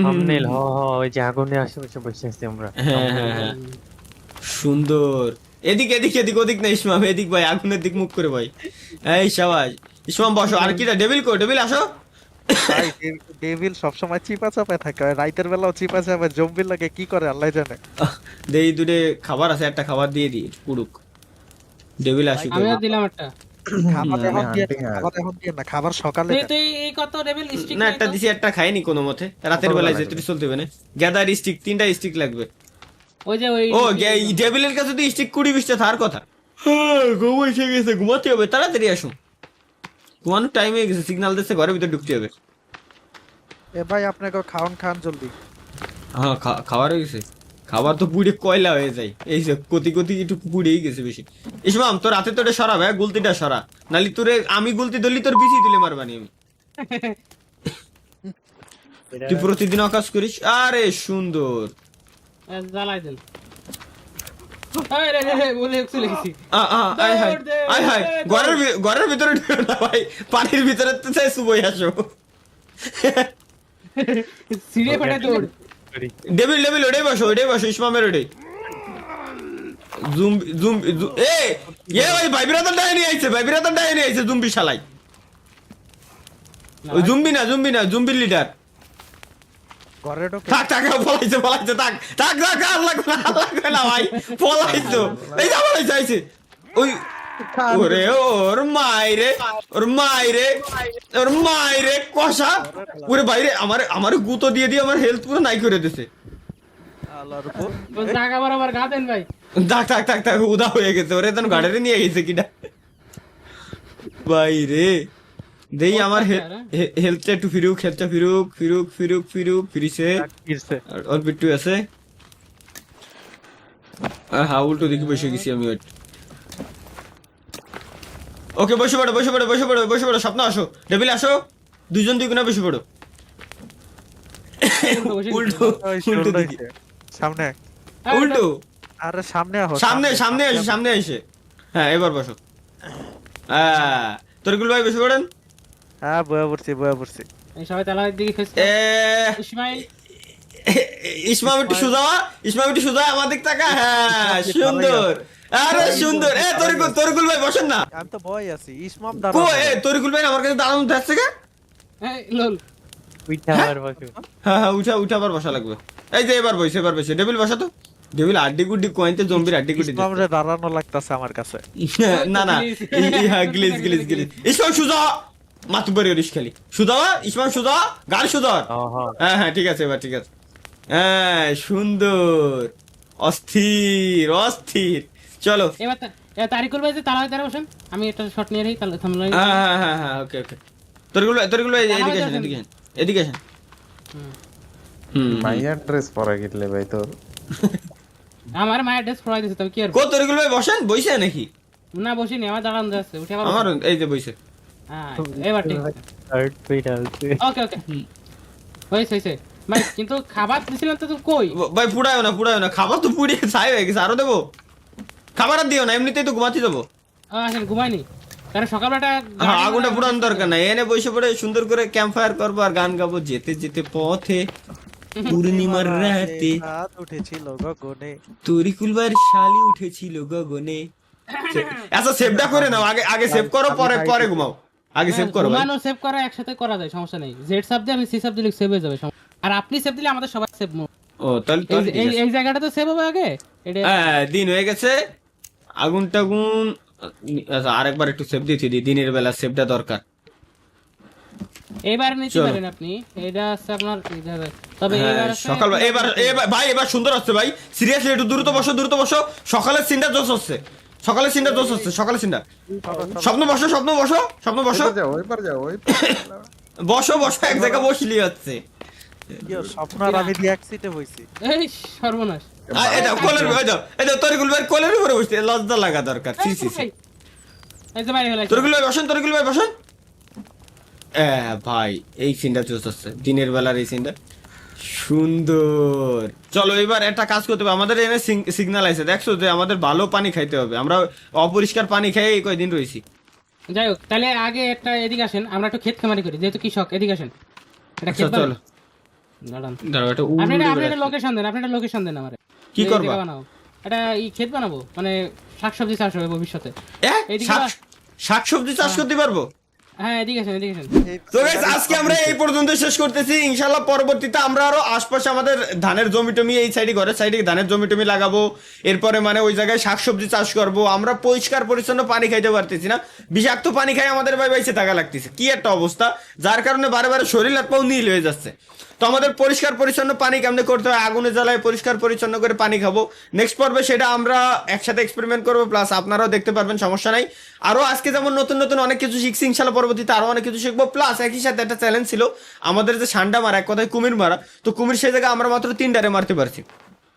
থাম্বনেল, ওই যে আগুনের আশেপাশে বসে আছি আমরা। হ্যাঁ, সুন্দর। এদিক ওদিক না ইসমাম, এদিক ভাই, আগুনের দিক মুখ করে ভাই। এই শাবাশ ইসমাম, বসো। আর কিটা ডেভিল আসো। ভাই ডেভিল সবসময় চিপা চাপায় থাকে, রাইতের বেলাও চিপা চাপায়, জম্বির লাগে কি করে আল্লাহ জানে। দেই দুটো খাবার আছে, একটা খাবার দিয়ে দিই পুরুক। ডেভিল আসুক। আমিও দিলাম একটা। খাবার এখন দিয়ে না, খাবার সকালে দেন। তুই এই কত লেভেল স্টিক না, একটা দিছি, একটা খাইনি কোনো মতে। রাতের বেলায় যেতে চলতে হবে না। গ্যাদার স্টিক 3টা স্টিক লাগবে। ওই যে ওই ডেভিলের কাছে তো স্টিক 20-20টা থার কথা। ঘুম এসে গেছে, ঘুমাতে হবে, তাড়াতাড়ি আসুন। ঘুমানোর টাইম হয়ে গেছে, সিগন্যাল দিচ্ছে, ঘরের ভিতরে ঢুকতে হবে। এ ভাই আপনাকে খান জলদি। হ্যাঁ, খাবার হয়ে গেছে। খাবার তো পুড়ে কয়লা হয়ে যায়। এই যে কতি একটু পুড়েই গেছে বেশি। ইসমাম, তোর হাতে তোরে সরা ভাই, গুলতিটা সরা। নালি তোরে আমি গুলতি ধরলি, তোর বিচি তুলে মারবানি আমি। তুই প্রতিদিন আকাশ করিস। আরে সুন্দর। জ্বালাই দেন। আরে বলে চলে গেছি। আয় হায়, ঘরের ভিতরে ঢুকো না ভাই, পানির ভিতরে তো চাই সুবই আসো। সিঁড়ে ফাটা দৌড়। ডেভিল ওটাই বসো ইসমামের ওটাই। ভাই ভাইব্রাতন ডাইনি আইছে জুম্বি শালাই। ওই জুম্বি না জুম্বির লিডার। ঘরে ঢোকে। থাক পলাইছে থাক আল্লাহ না ভাই, পলাইছো। এই যা পলাইছে আইছে। ওই ওরে ওর মাইরে কষা। ওরে বাইরে আমার গুতো দিয়ে আমার হেলথ পুরো নাই করে দিছে। আল্লাহর উপর জায়গা বরাবর গা দেন ভাই। থাক উদা হয়ে গেছে। ওরে তখন গাড়িতে নিয়ে গেছে কিনা বাইরে। দেই আমার হেলথটা একটু ফিরুক ফিরিছে। অল্প একটু আছে। হ্যাঁ, উল্টো দিকে বসে গেছি আমি। ওকে, বসে পড়ো। স্বপ্ন আসো, ডেভিল আসো, দুইজন দুই গুণা বসে পড়ো। উল্টো দিকে, সামনে উল্টো। আরে সামনে আহো, সামনে এসে। হ্যাঁ, এবার বসো। তরিকুল ভাই বসে পড়েন। হ্যাঁ, বয়া পড়ছি। এই সবাই তালার দিকে ফেস ইসমাইল। ইসমাম একটু সুজা আমার দিক তাকা। হ্যাঁ, সুন্দর। আরে সুন্দর। তরিকুল ভাই বসেন না। আমি তো ভয় আছি। ইসমাম তরিকুল ভাই আমার কাছে দাঁড়ানো যাচ্ছে কে? এই লোল হ্যাঁ, উঠা আবার বসা লাগবে। এই যে এবার বসে। ডেভিল বসা তো। ডেভিল আড্ডি গুড্ডি কয়েনতে জম্বির আড্ডি গুড্ডি। ইসমামরে দাঁড়ানো লাগতাছে আমার কাছে। না গ্লিজ ইসমাম সুজা মাতুবারি ওরিশ খালি সুজা। ইসমাম সুজা, গাড়ি সুজা। হ্যাঁ, ঠিক আছে এবার, ঠিক আছে। হ্যাঁ, সুন্দর। অস্থির চলো। এবার তারিকুল ভাই যে তালা বসেন, আমি একটা শট নিয়ে রাখি তাহলে থামলাই। হ্যাঁ, ওকে। তরিকুল ভাই এদিকে আসেন। মাইয়ার ড্রেস পরা গেলে ভাই তোর। আমার মায়ের ড্রেস পরাই দিছে, তবে কি আর। তরিকুল ভাই বসে নাকি? না, বসিনি, আমার দাঁড়ানো যাচ্ছে। উঠে আবার আমার এই যে বসে। হ্যাঁ, এবার ঠিক আছে। ওকে হয়েছে ভাই। কিন্তু খাবার দিছিলাম তো কই ভাই? পুড়ায় না, খাবার তো পুড়িয়ে ছাই হয়ে গেছে। আরো দেবো? খাবার আর দিও না, এমনিতেই তো ঘুমাতে যাবো। আসেন ঘুমাইনি, কারণ সকালবেলা হ্যাঁ আগুনটা পুরান দরকার নাই, এনে বসে পড়ে সুন্দর করে ক্যাম্প ফায়ার করবো আর গান গাবো যেতে যেতে পথে পূর্ণিমার রাতে চাঁদ উঠেছিল গগনে। তরিকুল ভাইয়ের শালি উঠেছিল গগনে। আচ্ছা সেভটা করে নাও, আগে আগে সেভ করো, পরে পরে ঘুমাও, আগে সেভ করো ভাই। ঘুমানো সেভ করা একসাথে করা যায়, সমস্যা নেই। জেড সাব দিয়ে আমি সি সাব দিলে সেভ হয়ে যাবে, আর আপনি সেভ দিলে আমাদের সবাই সেভ। ও তাহলে এই জায়গাটা তো সেভ হবে আগে, এটা হ্যাঁ দিন হয়ে গেছে, আগুন টাগুন। আচ্ছা আরেকবার একটু সেভ দিতে দিই, দিনের বেলা সেভটা দরকার। এবার নিতে চলো। পারেন আপনি, এটা আছে আপনার তবে হ্যাঁ, এবার আছে- সকাল এবার ভাই এবার সুন্দর হচ্ছে ভাই, সিরিয়াসলি একটু দ্রুত বসো, দ্রুত বসো। সকালের সিনটা জোশ হচ্ছে, সকালের সিনটা জোশ হচ্ছে, সকালের সিনটা। স্বপ্ন বসো, স্বপ্ন বসো, স্বপ্ন বসো, ওইবার যাও ওই বসো বসো, এক জায়গায় বসলি হচ্ছে। ইয়ো, স্বপ্ন আর আমি রিয়াক্ট সিটে হইছি। এই সর্বনাশ। এটা কোলের এটা তরিকুল ভাই কোলের উপরে বসতে লজ্জা লাগা দরকার। সি সি সি, এই যে বাইরে হলো তরিকুল ভাই বসেন, তরিকুল ভাই বসেন। ভাই এই সিনটা জোশ হচ্ছে, দিনের বেলার এই সিনটা সুন্দর। চলো এবার একটা কাজ করতে হবে, আমাদের এনে সিগন্যাল আছে দেখছো যে আমাদের ভালো পানি খাইতে হবে, আমরা অপরিষ্কার পানি খেয়ে এই কয়দিন রয়েছি। যাই হোক, তাহলে আগে একটা এদিকে আসেন, আমরা একটু ক্ষেত খামারি করি, যেহেতু কৃষক। এদিকে আসেন, এটা আচ্ছা ক্ষেত চলো, দাঁড়ান, দাঁড়াও এটা আপনি উড়ে আপনি বেড়াচ্ছে। একটা লোকেশন দেন, আপনি একটা লোকেশন দেন আমারে। কি এই করবা? জায়গা বানাবো, এটা এই ক্ষেত বানাবো, মানে শাকসবজি চাষ হবে ভবিষ্যতে। এদিকে শাকসবজি চাষ করতে পারবো? হ্যাঁ এদিকে আসেন, এদিকে আসেন। তো গাইস আজকে আমরা এই পর্যন্ত শেষ করতেছি, ইনশাআল্লাহ পরবর্তীতে আমরা আরো আশপাশে আমাদের ধানের জমি টমি, এই সাইডে ঘরের সাইডে ধানের জমি টমি লাগাবো, এরপরে মানে ওই জায়গায় শাকসবজি চাষ করব। আমরা পরিষ্কার পরিচ্ছন্ন পানি খাইতে পারতেছি না, বিষাক্ত পানি খাই আমাদের ভাই বাইসে থাকা লাগতেছে, কি একটা অবস্থা, যার কারণে বারে বারে শরীর হাত পাও নীল হয়ে যাচ্ছে। তো আমাদের পরিষ্কার পরিচ্ছন্ন পানি কেমনে করতে হয়, আগুনে জ্বালায় পরিষ্কার পরিচ্ছন্ন করে পানি খাবো। নেক্সট পর্বে সেটা আমরা একসাথে এক্সপেরিমেন্ট করবো, প্লাস আপনারাও দেখতে পারবেন, সমস্যা নাই। আরো আজকে যেমন নতুন নতুন অনেক কিছু শিখছি, ইনশাল্লাহ পরবর্তীতে আরো অনেক কিছু শিখবো। প্লাস একই সাথে একটা চ্যালেঞ্জ ছিল আমাদের, যে সান্ডা মারা, এক কথায় কুমির মারা। তো কুমির সেই জায়গায় আমরা মাত্র 3টারে মারতে পারছি।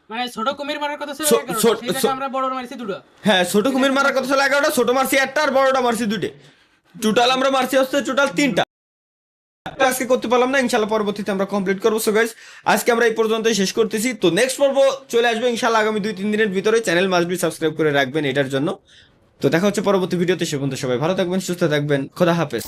মানে ছোট কুমির মারার কথা ছিল ছো- 11টা, ছো- সেই জায়গায় আমরা বড় মারছি 2টা। হ্যাঁ ছোট কুমির মারার কথা ছিল 11টা, ছোট মারছি 1টা আর বড়টা মারছি 2টে। টোটাল আমরা মারছি হচ্ছে টোটাল 3টা। আজকে করতে পারলাম না, ইনশাল্লাহ পরবর্তীতে আমরা কমপ্লিট করবো। সো গাইস আজকে আমরা এই পর্যন্তই শেষ করতেছি। তো নেক্সট পর্ব চলে আসবে ইনশাল্লাহ আগামী 2-3 দিনের ভিতরে। চ্যানেল মাস্ট বি সাবস্ক্রাইব করে রাখবেন এটার জন্য। তো দেখা হচ্ছে পরবর্তী ভিডিওতে, সে পর্যন্ত সবাই ভালো থাকবেন, সুস্থ থাকবেন, খোদা হাফেজ।